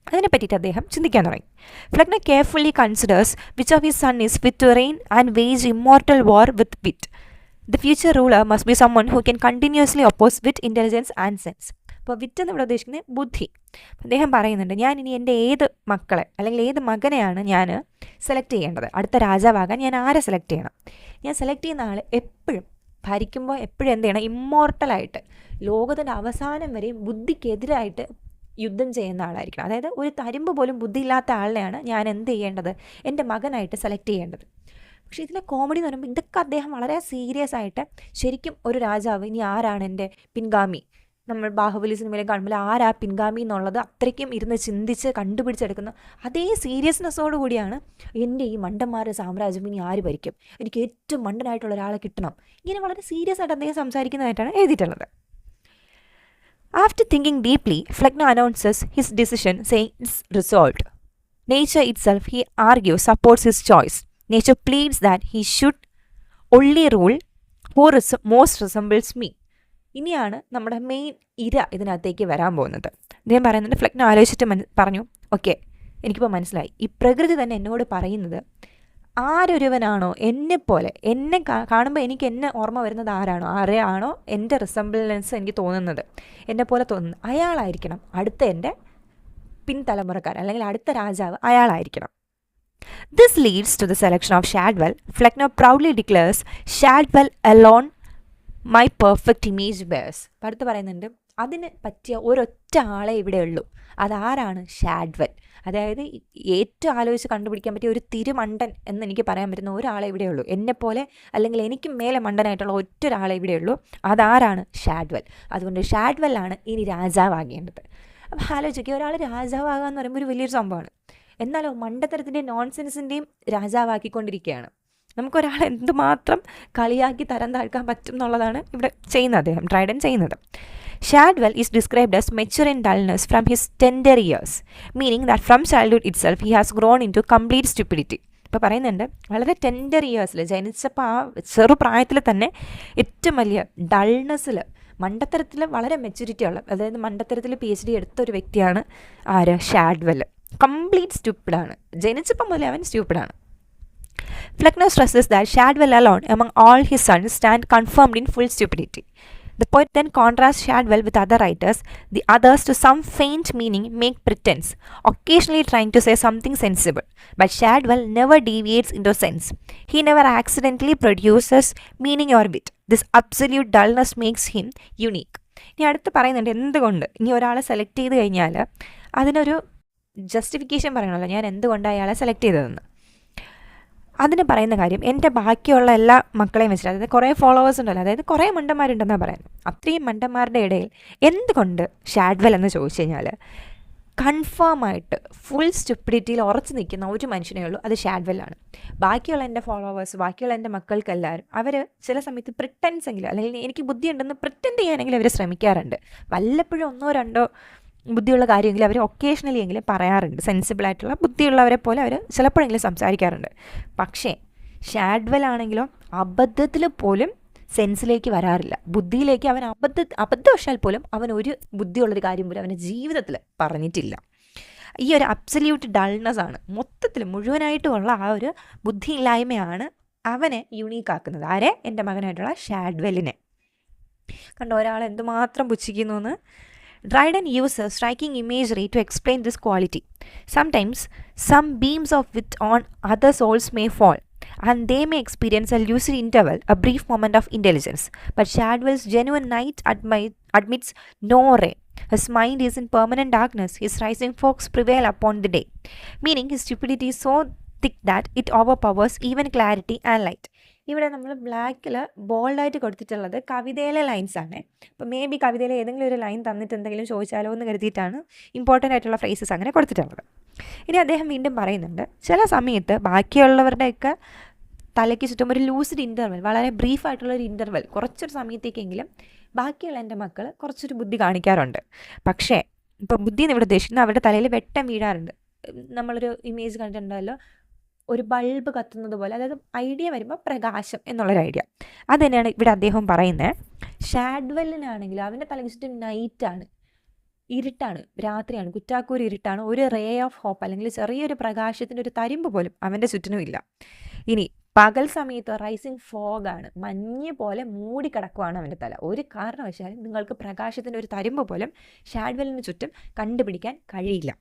അതിനെ പറ്റിയിട്ട് അദ്ദേഹം ചിന്തിക്കാൻ തുടങ്ങി. Flecknoe carefully considers which of his son is fit to reign and wage immortal war with wit. The future ruler must be someone who can continuously oppose wit, intelligence and sense. അപ്പോൾ വിറ്റ് എന്ന് ഇവിടെ ഉദ്ദേശിക്കുന്നത് ബുദ്ധി. അദ്ദേഹം പറയുന്നുണ്ട്, ഞാൻ ഇനി എൻ്റെ ഏത് മക്കളെ അല്ലെങ്കിൽ ഏത് മകനെയാണ് ഞാൻ സെലക്ട് ചെയ്യേണ്ടത്? അടുത്ത രാജാവാകാൻ ഞാൻ ആരെ സെലക്ട് ചെയ്യണം? ഞാൻ സെലക്ട് ചെയ്യുന്ന ആൾ എപ്പോഴും ഭരിക്കുമ്പോൾ എപ്പോഴും എന്ത് ചെയ്യണം? ഇമ്മോർട്ടലായിട്ട്, ലോകത്തിൻ്റെ അവസാനം വരെയും ബുദ്ധിക്കെതിരായിട്ട് യുദ്ധം ചെയ്യുന്ന ആളായിരിക്കണം. അതായത് ഒരു തരിമ്പ് പോലും ബുദ്ധിയില്ലാത്ത ആളിനെയാണ് ഞാൻ എന്ത് ചെയ്യേണ്ടത്? എൻ്റെ മകനായിട്ട് സെലക്ട് ചെയ്യേണ്ടത്. പക്ഷേ ഇതിലെ കോമഡി എന്ന് പറയുമ്പോൾ ഇതൊക്കെ അദ്ദേഹം വളരെ സീരിയസ് ആയിട്ട്, ശരിക്കും ഒരു രാജാവ് ഇനി ആരാണ് എൻ്റെ പിൻഗാമി, നമ്മൾ ബാഹുബലി സിനിമയിൽ കാണുമ്പോൾ ആരാ പിൻഗാമി എന്നുള്ളത് അത്രയ്ക്കും ഇരുന്ന് ചിന്തിച്ച് കണ്ടുപിടിച്ചെടുക്കുന്ന അതേ സീരിയസ്നെസ്സോടു കൂടിയാണ് എൻ്റെ ഈ മണ്ടന്മാരുടെ സാമ്രാജ്യം ഇനി ആര് ഭരിക്കും, എനിക്ക് ഏറ്റവും മണ്ടനായിട്ടുള്ള ഒരാളെ കിട്ടണം, ഇങ്ങനെ വളരെ സീരിയസ് ആയിട്ട് അദ്ദേഹം സംസാരിക്കുന്നതായിട്ടാണ് എഴുതിയിട്ടുള്ളത്. After thinking deeply, Flecknoe announces his decision, saying it's resolved. Nature itself, he argues, supports his choice. Nature pleads that he should only rule who most resembles me. ഇനിയാണ് നമ്മുടെ മെയിൻ ഇര ഇതിനകത്തേക്ക് വരാൻ പോകുന്നത്. അദ്ദേഹം പറയുന്നുണ്ട്, ഫ്ലെക്നോ ആലോചിച്ചിട്ട് പറഞ്ഞു, ഓക്കെ എനിക്കിപ്പോൾ മനസ്സിലായി, ഈ പ്രകൃതി തന്നെ എന്നോട് പറയുന്നത് ആരൊരുവനാണോ എന്നെപ്പോലെ, എന്നെ കാണുമ്പോൾ എനിക്ക് എന്നെ ഓർമ്മ വരുന്നത് ആരെയാണോ എൻ്റെ റിസംബിളൻസ് എനിക്ക് തോന്നുന്നത്, എന്നെപ്പോലെ തോന്നുന്നത്, അയാളായിരിക്കണം അടുത്ത എൻ്റെ പിൻതലമുറക്കാരൻ അല്ലെങ്കിൽ അടുത്ത രാജാവ് അയാളായിരിക്കണം. This leads to the selection of Shadwell. Flecknoe proudly declares, Shadwell alone my perfect image bears. അടുത്ത് പറയുന്നുണ്ട്, അതിന് പറ്റിയ ഒരൊറ്റ ആളെ ഇവിടെ ഉള്ളൂ. അതാരാണ്? ഷാഡ്വെൽ. അതായത് ഏറ്റവും ആലോചിച്ച് കണ്ടുപിടിക്കാൻ പറ്റിയ ഒരു തിരുമണ്ടൻ എന്ന് എനിക്ക് പറയാൻ പറ്റുന്ന ഒരാളെ ഇവിടെ ഉള്ളൂ. എന്നെപ്പോലെ അല്ലെങ്കിൽ എനിക്ക് മേലെ മണ്ടനായിട്ടുള്ള ഒറ്റൊരാളെ ഇവിടെ ഉള്ളൂ. അതാരാണ്? ഷാഡ്വെൽ. അതുകൊണ്ട് ഷാഡ്വെല്ലാണ് ഇനി രാജാവാകേണ്ടത്. അപ്പം ആലോചിക്കുക, ഒരാൾ രാജാവാകുക എന്ന് പറയുമ്പോൾ ഒരു വലിയൊരു സംഭവമാണ്. എന്നാലോ മണ്ടത്തരത്തിൻ്റെയും നോൺസെൻസിൻ്റെയും രാജാവാക്കിക്കൊണ്ടിരിക്കുകയാണ്. നമുക്കൊരാളെ എന്തുമാത്രം കളിയാക്കി തരം താഴ്ക്കാൻ പറ്റും എന്നുള്ളതാണ് ഇവിടെ ചെയ്യുന്നത്, അദ്ദേഹം ഡ്രൈഡൻ ചെയ്യുന്നത്. Shadwell is described as mature in dullness from his tender years, meaning that from childhood itself he has grown into complete stupidity. ഇപ്പോൾ പറയുന്നുണ്ട്, വളരെ ടെൻഡർ ഇയേഴ്സിൽ ജനിച്ചപ്പോൾ ആ ചെറുപ്രായത്തിൽ തന്നെ ഏറ്റവും വലിയ ഡൾനെസ്സിൽ, മണ്ടത്തരത്തിൽ വളരെ മെച്യൂരിറ്റി ഉള്ള, അതായത് മണ്ടത്തരത്തിൽ PhD എടുത്തൊരു വ്യക്തിയാണ് ആര്? ഷാഡ്വെൽ. കംപ്ലീറ്റ് സ്റ്റുപ്പിഡാണ്, ജനിച്ചപ്പം മുതലേ അവൻ സ്റ്റുപ്പിഡാണ്. Flecknoe stresses that Shadwell alone among all his sons stand confirmed in full stupidity. The poet then contrasts Shadwell with other writers, the others to some faint meaning make pretense, occasionally trying to say something sensible. But Shadwell never deviates into sense. He never accidentally produces meaning or wit. This absolute dullness makes him unique. ഇനി അടുത്ത് പറയുന്നുണ്ട് എന്തുകൊണ്ട് ഇനി ഒരാളെ select ചെയ്ത് കഴിഞ്ഞാൽ അതിനൊരു justification പറയണമല്ലോ ഞാൻ എന്തുകൊണ്ടാണ് അയാളെ സെലക്ട് ചെയ്തതെന്ന്. അതിന് പറയുന്ന കാര്യം എൻ്റെ ബാക്കിയുള്ള എല്ലാ മക്കളെയും വെച്ചിട്ട്, അതായത് കുറേ ഫോളോവേഴ്സ് ഉണ്ടല്ലോ, അതായത് കുറേ മണ്ടന്മാരുണ്ടെന്നാണ് പറയുന്നത്. അത്രയും മണ്ടന്മാരുടെ ഇടയിൽ എന്തുകൊണ്ട് ഷാഡ്വെൽ എന്ന് ചോദിച്ചു കഴിഞ്ഞാൽ കൺഫേം ആയിട്ട് ഫുൾ സ്റ്റുപ്പിഡിറ്റിയിൽ ഉറച്ചു നിൽക്കുന്ന ഒരു മനുഷ്യനേ ഉള്ളൂ, അത് ഷാഡ്വെല്ലാണ്. ബാക്കിയുള്ള എൻ്റെ ഫോളോവേഴ്സ്, ബാക്കിയുള്ള എൻ്റെ മക്കൾക്കെല്ലാവരും അവർ ചില സമയത്ത് പ്രിറ്റൻസ് എങ്കിലും, അല്ലെങ്കിൽ എനിക്ക് ബുദ്ധിയുണ്ടെന്ന് പ്രിറ്റൻഡ് ചെയ്യാനെങ്കിലും അവർ ശ്രമിക്കാറുണ്ട്. വല്ലപ്പോഴും ഒന്നോ രണ്ടോ ബുദ്ധിയുള്ള കാര്യമെങ്കിലും അവർ ഒക്കേഷണലി എങ്കിലും പറയാറുണ്ട്. സെൻസിബിളായിട്ടുള്ള ബുദ്ധിയുള്ളവരെ പോലെ അവർ ചിലപ്പോഴെങ്കിലും സംസാരിക്കാറുണ്ട്. പക്ഷേ ഷാഡ്വെൽ അബദ്ധത്തിൽ പോലും സെൻസിലേക്ക് വരാറില്ല. ബുദ്ധിയിലേക്ക് അവൻ അബദ്ധവശാൽ പോലും അവൻ ഒരു ബുദ്ധിയുള്ളൊരു കാര്യം പോലും അവൻ്റെ ജീവിതത്തിൽ പറഞ്ഞിട്ടില്ല. ഈ ഒരു അബ്സല്യൂട്ട് ഡൾനെസ് ആണ് മൊത്തത്തിൽ മുഴുവനായിട്ടുമുള്ള ആ ഒരു ബുദ്ധിയില്ലായ്മയാണ് അവനെ യുണീക്കാക്കുന്നത്. ആരെ? എൻ്റെ മകനായിട്ടുള്ള ഷാഡ്വെല്ലിനെ. കണ്ടോ ഒരാൾ എന്തുമാത്രം പുച്ഛിക്കുന്നു എന്ന്. Dryden uses striking imagery to explain this quality. Sometimes some beams of wit on other souls may fall, and they may experience a lucid interval, a brief moment of intelligence. But Shadwell's genuine night admits no ray. His mind is in permanent darkness. His rising forks prevail upon the day, meaning his stupidity is so thick that it overpowers even clarity and light. ഇവിടെ നമ്മൾ ബ്ലാക്കിൽ ബോൾഡായിട്ട് കൊടുത്തിട്ടുള്ളത് കവിതയിലെ ലൈൻസാണ്. അപ്പോൾ may be കവിതയിലെ ഏതെങ്കിലും ഒരു line തന്നിട്ട് എന്തെങ്കിലും ചോദിച്ചാലോ എന്ന് കരുതിയിട്ടാണ് ഇമ്പോർട്ടൻ്റ് ആയിട്ടുള്ള ഫ്രേസസ് അങ്ങനെ കൊടുത്തിട്ടുള്ളത്. ഇനി അദ്ദേഹം വീണ്ടും പറയുന്നുണ്ട്, ചില സമയത്ത് ബാക്കിയുള്ളവരുടെയൊക്കെ തലയ്ക്ക് ചുറ്റും ഒരു ലൂസിഡ് ഇൻ്റർവെൽ, വളരെ ബ്രീഫായിട്ടുള്ളൊരു ഇൻ്റർവെൽ, കുറച്ചൊരു സമയത്തേക്കെങ്കിലും ബാക്കിയുള്ള എൻ്റെ മക്കൾ കുറച്ചൊരു ബുദ്ധി കാണിക്കാറുണ്ട്. പക്ഷേ ഇപ്പോൾ ബുദ്ധി എന്ന് ഇവിടെ ഉദ്ദേശിക്കുന്നത് അവരുടെ തലയിൽ വെട്ടം വീഴാറുണ്ട്. നമ്മളൊരു ഇമേജ് കണ്ടിട്ടുണ്ടല്ലോ, ഒരു ബൾബ് കത്തുന്നത് പോലെ, അതായത് ഐഡിയ വരുമ്പോൾ പ്രകാശം എന്നുള്ളൊരു ഐഡിയ. അത് തന്നെയാണ് ഇവിടെ അദ്ദേഹം പറയുന്നത്. ഷാഡ്വെല്ലിനാണെങ്കിൽ അവൻ്റെ തലയ്ക്ക് ചുറ്റും നൈറ്റാണ്, ഇരുട്ടാണ്, രാത്രിയാണ്, കുറ്റാക്കൂർ ഇരുട്ടാണ്. ഒരു റേ ഓഫ് ഹോപ്പ് അല്ലെങ്കിൽ ചെറിയൊരു പ്രകാശത്തിൻ്റെ ഒരു തരിമ്പ് പോലും അവൻ്റെ ചുറ്റിനും ഇല്ല. ഇനി പകൽ സമയത്ത് റൈസിങ് ഫോഗാണ്, മഞ്ഞ് പോലെ മൂടിക്കിടക്കുവാണ് അവൻ്റെ തല. ഒരു കാരണവശാലും നിങ്ങൾക്ക് പ്രകാശത്തിൻ്റെ ഒരു തരിമ്പ് പോലും ഷാഡ്വെല്ലിന് ചുറ്റും കണ്ടുപിടിക്കാൻ കഴിയില്ല.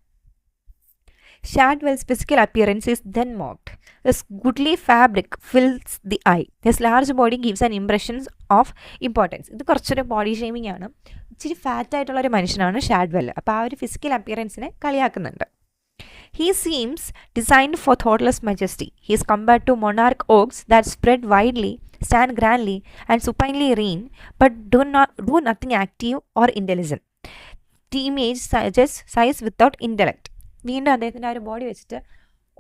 Shadwell's physical appearance is then mocked. His goodly fabric fills the eye. His large body gives an impression of importance. ഇത് കുറച്ചൊരു ബോഡി ഷെയ്മിങ് ആണ്. ഇച്ചിരി ഫാറ്റായിട്ടുള്ളൊരു മനുഷ്യനാണ് ഷാഡ്വെൽ. അപ്പോൾ ആ ഒരു physical അപ്പിയറൻസിനെ കളിയാക്കുന്നുണ്ട്. He seems designed for thoughtless majesty. He is compared to monarch oaks that spread widely, stand grandly, and supinely reign, but do nothing active or intelligent. The image suggests size without intellect. വീണ്ടും അദ്ദേഹത്തിൻ്റെ ആ ഒരു body വെച്ചിട്ട്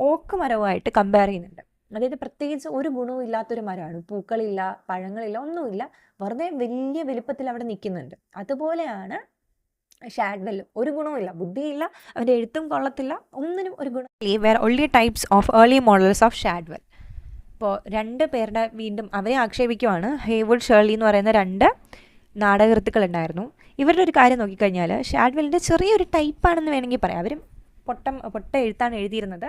ഓക്ക് മരവുമായിട്ട് compare ചെയ്യുന്നുണ്ട്. അതായത് പ്രത്യേകിച്ച് ഒരു ഗുണവും ഇല്ലാത്തൊരു മരമാണ്, പൂക്കളില്ല, പഴങ്ങളില്ല, ഒന്നുമില്ല, വെറുതെ വലിയ വലുപ്പത്തിൽ അവിടെ നിൽക്കുന്നുണ്ട്. അതുപോലെയാണ് ഷാഡ്വെല്ലും. ഒരു ഗുണവുമില്ല, ബുദ്ധിയില്ല, അവൻ്റെ എഴുത്തും കൊള്ളത്തില്ല, ഒന്നിനും ഒരു ഗുണം. Were only types of early models of Shadwell. ഇപ്പോൾ രണ്ട് പേരുടെ വീണ്ടും അവരെ ആക്ഷേപിക്കുവാണ്. ഹേവുഡ് ഷേർലി എന്ന് പറയുന്ന രണ്ട് നാടകകൃത്തുക്കളുണ്ടായിരുന്നു. ഇവരുടെ ഒരു കാര്യം നോക്കിക്കഴിഞ്ഞാൽ ഷാഡ്വെല്ലിൻ്റെ ചെറിയൊരു ടൈപ്പാണെന്ന് വേണമെങ്കിൽ പറയാം. അവരും പൊട്ട എഴുത്താണ് എഴുതിയിരുന്നത്,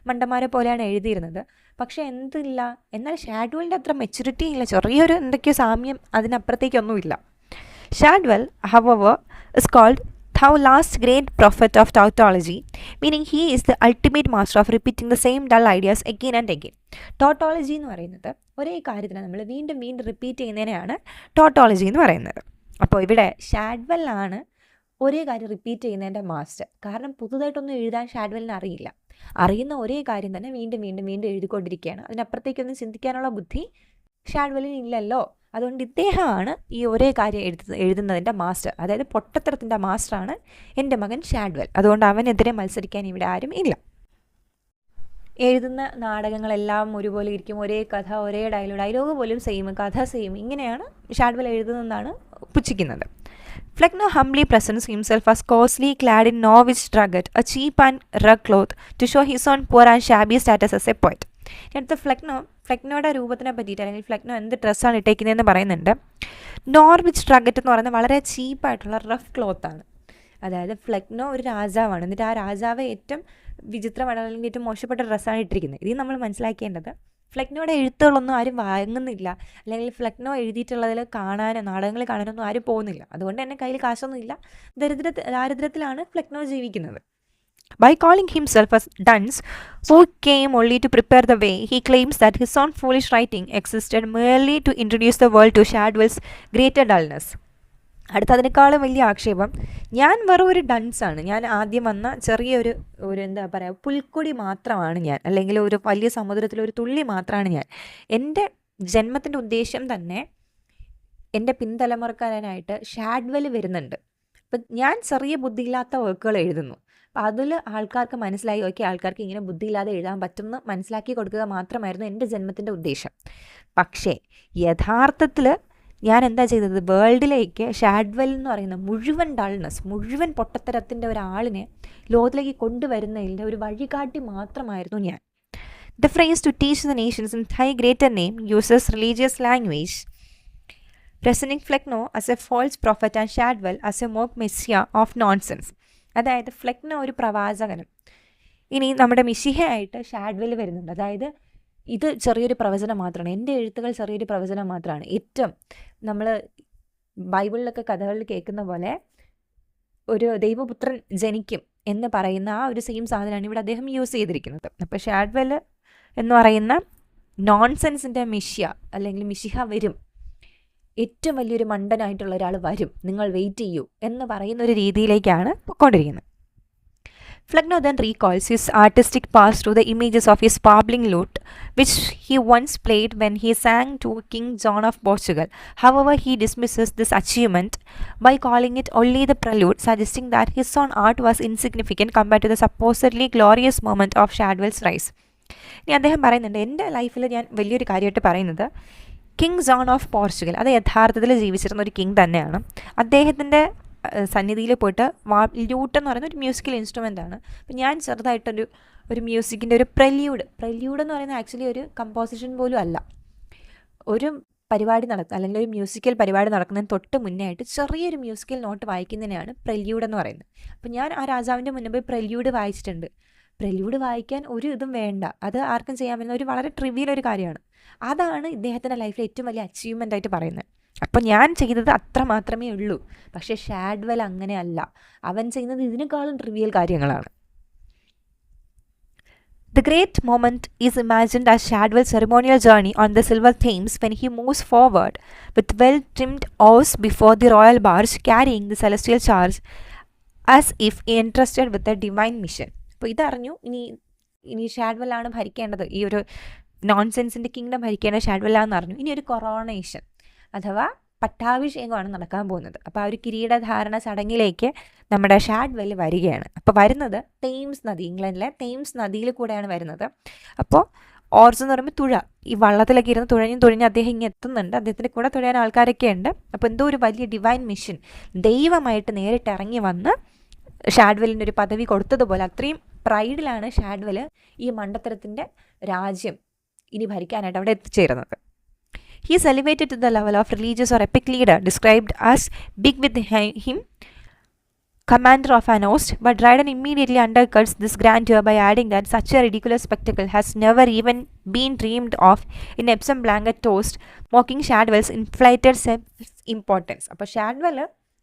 മണ്ടന്മാരെ പോലെയാണ് എഴുതിയിരുന്നത്. പക്ഷേ എന്തില്ല, എന്നാൽ ഷാഡ്വെല്ലിൻ്റെ അത്ര മെച്യൂരിറ്റി ഇല്ല, ചെറിയൊരു എന്തൊക്കെയോ സാമ്യം, അതിനപ്പുറത്തേക്കൊന്നുമില്ല. Shadwell, however, is called thou last great prophet of tautology, meaning he is the ultimate master of repeating the same dull ideas again and again. Tautology എന്ന് പറയുന്നത് ഒരേ കാര്യത്തിന് നമ്മൾ വീണ്ടും വീണ്ടും റിപ്പീറ്റ് ചെയ്യുന്നതിനെയാണ് ടോട്ടോളജി എന്ന് പറയുന്നത്. അപ്പോൾ ഇവിടെ ഷാഡ്വെല്ലാണ് ഒരേ കാര്യം റിപ്പീറ്റ് ചെയ്യുന്നതിൻ്റെ മാസ്റ്റർ. കാരണം പുതുതായിട്ടൊന്നും എഴുതാൻ ഷാഡ്വെല്ലിന് അറിയില്ല. അറിയുന്ന ഒരേ കാര്യം തന്നെ വീണ്ടും വീണ്ടും വീണ്ടും എഴുതിക്കൊണ്ടിരിക്കുകയാണ്. അതിനപ്പുറത്തേക്കൊന്നും ചിന്തിക്കാനുള്ള ബുദ്ധി ഷാഡ്വെല്ലിന് ഇല്ലല്ലോ. അതുകൊണ്ട് ഇദ്ദേഹമാണ് ഈ ഒരേ കാര്യം എഴുതുന്നതിൻ്റെ മാസ്റ്റർ. അതായത് പൊട്ടത്തരത്തിൻ്റെ മാസ്റ്ററാണ് എൻ്റെ മകൻ ഷാഡ്വെൽ. അതുകൊണ്ട് അവനെതിരെ മത്സരിക്കാൻ ഇവിടെ ആരും ഇല്ല. എഴുതുന്ന നാടകങ്ങളെല്ലാം ഒരുപോലെ ഇരിക്കും, ഒരേ കഥ, ഒരേ ഡയലോഗ് പോലും സെയിം, കഥ സെയിം, ഇങ്ങനെയാണ് Shadwell എഴുതുന്നതെന്നാണ് പുച്ഛിക്കുന്നത്. Flecknoe humbly presents himself as coarsely clad in Norwich drugget, a cheap and rug cloth, to show his own poor and shabby status as a poet. അടുത്ത ഫ്ലെക്നോയുടെ രൂപത്തിനെ പറ്റിയിട്ട്, അല്ലെങ്കിൽ ഫ്ലെക്നോ എന്ത് ഡ്രസ്സാണ് ഇട്ടേക്കുന്നതെന്ന് പറയുന്നുണ്ട്. Norwich ഡ്രഗറ്റ് എന്ന് പറയുന്നത് വളരെ ചീപ്പായിട്ടുള്ള റഫ് ക്ലോത്താണ്. അതായത് ഫ്ലെക്നോ ഒരു രാജാവാണ്, എന്നിട്ട് ആ രാജാവ് ഏറ്റവും വിചിത്രമായിട്ടുള്ള അല്ലെങ്കിൽ ഏറ്റവും മോശപ്പെട്ട ഡ്രസ്സാണ് ഇട്ടിരിക്കുന്നത്. ഇത് നമ്മൾ മനസ്സിലാക്കേണ്ടത് ഫ്ലെക്നോയുടെ എഴുത്തുകളൊന്നും ആരും വാങ്ങുന്നില്ല, അല്ലെങ്കിൽ ഫ്ലെക്നോ എഴുതിയിട്ടുള്ളതിൽ കാണാനോ നാടകങ്ങൾ കാണാനൊന്നും ആരും പോകുന്നില്ല. അതുകൊണ്ട് തന്നെ കയ്യിൽ കാശൊന്നും ഇല്ല, ദാരിദ്ര്യത്തിലാണ് ഫ്ലെക്നോ ജീവിക്കുന്നത്. By calling himself a dunce who came only to prepare the way, he claims that his own foolish writing existed merely to introduce the world to Shadwell's greater dullness. അടുത്തതിനേക്കാളും വലിയ ആക്ഷേപം, ഞാൻ വെറും ഒരു ഡൺസാണ്, ഞാൻ ആദ്യം വന്ന ചെറിയൊരു എന്താ പറയുക പുൽക്കൊടി മാത്രമാണ് ഞാൻ, അല്ലെങ്കിൽ ഒരു വലിയ സമുദ്രത്തിലൊരു തുള്ളി മാത്രമാണ് ഞാൻ. എൻ്റെ ജന്മത്തിൻ്റെ ഉദ്ദേശം തന്നെ എൻ്റെ പിൻതലമുറക്കാരനായിട്ട് ഷാഡ്വെൽ വരുന്നുണ്ട്. അപ്പം ഞാൻ ചെറിയ ബുദ്ധിയില്ലാത്ത വർക്കുകൾ എഴുതുന്നു. അപ്പോൾ അതിൽ ആൾക്കാർക്ക് മനസ്സിലായി, ഓക്കെ, ആൾക്കാർക്ക് ഇങ്ങനെ ബുദ്ധിയില്ലാതെ എഴുതാൻ പറ്റുമെന്ന് മനസ്സിലാക്കി കൊടുക്കുക മാത്രമായിരുന്നു എൻ്റെ ജന്മത്തിൻ്റെ ഉദ്ദേശം. പക്ഷേ യഥാർത്ഥത്തിൽ ഞാൻ എന്താ ചെയ്തത്, വേൾഡിലേക്ക് ഷാഡ്വെൽ എന്ന് പറയുന്ന മുഴുവൻ ഡൾനെസ്, മുഴുവൻ പൊട്ടത്തരത്തിൻ്റെ ഒരാളിനെ ലോകത്തിലേക്ക് കൊണ്ടുവരുന്നതിൻ്റെ ഒരു വഴികാട്ടി മാത്രമായിരുന്നു ഞാൻ. The phrase to teach the nations in thy greater name uses religious language, presenting Flecknoe as a false prophet and Shadwell as a mock messiah of nonsense. അതായത് ഫ്ലെക്നോ ഒരു പ്രവാചകനും, ഇനി നമ്മുടെ മിശിഹയായിട്ട് ഷാഡ്വെൽ വരുന്നുണ്ട്. അതായത് ഇത് ചെറിയൊരു പ്രവചനം മാത്രമാണ്, എൻ്റെ എഴുത്തുകൾ ചെറിയൊരു പ്രവചനം മാത്രമാണ്. ഏറ്റവും നമ്മൾ ബൈബിളിലൊക്കെ കഥകളിൽ കേൾക്കുന്ന പോലെ ഒരു ദൈവപുത്രൻ ജനിക്കും എന്ന് പറയുന്ന ആ ഒരു സെയിം സാധനമാണ് ഇവിടെ അദ്ദേഹം യൂസ് ചെയ്തിരിക്കുന്നത്. അപ്പോൾ ഷാഡ്വെൽ എന്ന് പറയുന്ന നോൺസെൻസിൻ്റെ മിഷിയ അല്ലെങ്കിൽ മിശിഹ വരും, ഏറ്റവും വലിയൊരു മണ്ടനായിട്ടുള്ള ഒരാൾ വരും, നിങ്ങൾ വെയിറ്റ് ചെയ്യൂ എന്ന് പറയുന്ന ഒരു രീതിയിലേക്കാണ് പോയിക്കൊണ്ടിരിക്കുന്നത്. Flecknoe then recalls his artistic past through the images of his babbling lute, which he once played when he sang to King John of Portugal. However, he dismisses this achievement by calling it only the prelude, suggesting that his own art was insignificant compared to the supposedly glorious moment of Shadwell's rise. ഇനി അദ്ദേഹം പറയുന്നുണ്ട്, എൻ്റെ ലൈഫിൽ ഞാൻ വലിയൊരു കാര്യമായിട്ട് പറയുന്നത് king John of Portugal, അത് യഥാർത്ഥത്തിൽ ജീവിച്ചിരുന്ന ഒരു കിങ് തന്നെയാണ്. അദ്ദേഹത്തിൻ്റെ സന്നിധിയിൽ പോയിട്ട് ല്യൂട്ട് എന്ന് പറയുന്ന ഒരു മ്യൂസിക്കൽ ഇൻസ്ട്രുമെൻ്റ് ആണ്. അപ്പം ഞാൻ ചെറുതായിട്ടൊരു മ്യൂസിക്കിൻ്റെ ഒരു പ്രല്യൂഡ് എന്ന് പറയുന്നത് ആക്ച്വലി ഒരു കമ്പോസിഷൻ പോലും അല്ല. ഒരു പരിപാടി അല്ലെങ്കിൽ ഒരു മ്യൂസിക്കൽ പരിപാടി നടക്കുന്നതിന് തൊട്ട് മുന്നേ ആയിട്ട് ചെറിയൊരു മ്യൂസിക്കൽ നോട്ട് വായിക്കുന്നതിനെയാണ് പ്രല്യൂഡ് എന്ന് പറയുന്നത്. അപ്പം ഞാൻ ആ രാജാവിൻ്റെ മുന്നേ പോയി പ്രല്യൂഡ് വായിച്ചിട്ടുണ്ട്. പ്രല്യൂഡ് വായിക്കാൻ ഒരു ഇതും വേണ്ട, അത് ആർക്കും ചെയ്യാൻ പറ്റുന്ന ഒരു വളരെ ട്രിവിയൽ ഒരു കാര്യമാണ്. അതാണ് ഇദ്ദേഹത്തിൻ്റെ ലൈഫിലെ ഏറ്റവും വലിയ അച്ചീവ്മെൻ്റ് ആയിട്ട് പറയുന്നത്. അപ്പോൾ ഞാൻ ചെയ്തത് അത്ര മാത്രമേ ഉള്ളൂ. പക്ഷേ ഷാഡ്വെൽ അങ്ങനെയല്ല, അവൻ ചെയ്യുന്നത് ഇതിനേക്കാളും ട്രിവിയൽ കാര്യങ്ങളാണ്. The great moment is imagined as Shadwell's ceremonial journey on the silver Thames when he moves forward with well-trimmed oars before the royal barge carrying the celestial charge as if entrusted with a divine mission. അപ്പോൾ ഇതറിഞ്ഞു, ഇനി ഷാഡ്വെല്ലാണ് ഭരിക്കേണ്ടത്, ഈ ഒരു നോൺസെൻസിൻ്റെ kingdom ഭരിക്കേണ്ട ഷാഡ്വെല്ലാന്ന് അറിഞ്ഞു. ഇനി ഒരു coronation അഥവാ പട്ടാഭിഷേകമാണ് നടക്കാൻ പോകുന്നത്. അപ്പോൾ ആ ഒരു കിരീടധാരണ ചടങ്ങിലേക്ക് നമ്മുടെ ഷാഡ്വെൽ വരികയാണ്. അപ്പോൾ വരുന്നത് തെയിംസ് നദി, ഇംഗ്ലണ്ടിലെ തെയിംസ് നദിയിൽ കൂടെയാണ് വരുന്നത്. അപ്പോൾ ഓർസ് എന്ന് പറയുമ്പോൾ തുഴ, ഈ വള്ളത്തിലൊക്കെ ഇരുന്ന് തുഴഞ്ഞ് അദ്ദേഹം ഇങ്ങനെ എത്തുന്നുണ്ട്. അദ്ദേഹത്തിൻ്റെ കൂടെ തുഴയാൻ ആൾക്കാരൊക്കെ ഉണ്ട്. അപ്പോൾ എന്തോ ഒരു വലിയ ഡിവൈൻ മിഷൻ, ദൈവമായിട്ട് നേരിട്ട് ഇറങ്ങി വന്ന് ഷാഡ്വെല്ലിൻ്റെ ഒരു പദവി കൊടുത്തതുപോലെ അത്രയും പ്രൈഡിലാണ് ഷാഡ്വെൽ ഈ മണ്ടത്തരത്തിൻ്റെ രാജ്യം ഇനി ഭരിക്കാനായിട്ട് അവിടെ എത്തിച്ചേരുന്നത്. He is elevated to the level of religious or epic leader, described as big with him, commander of an host, but Dryden immediately undercuts this grandeur by adding that such a ridiculous spectacle has never even been dreamed of in Epsom blanket toast, mocking Shadwell's inflated self-importance. അപ്പോൾ Shadwell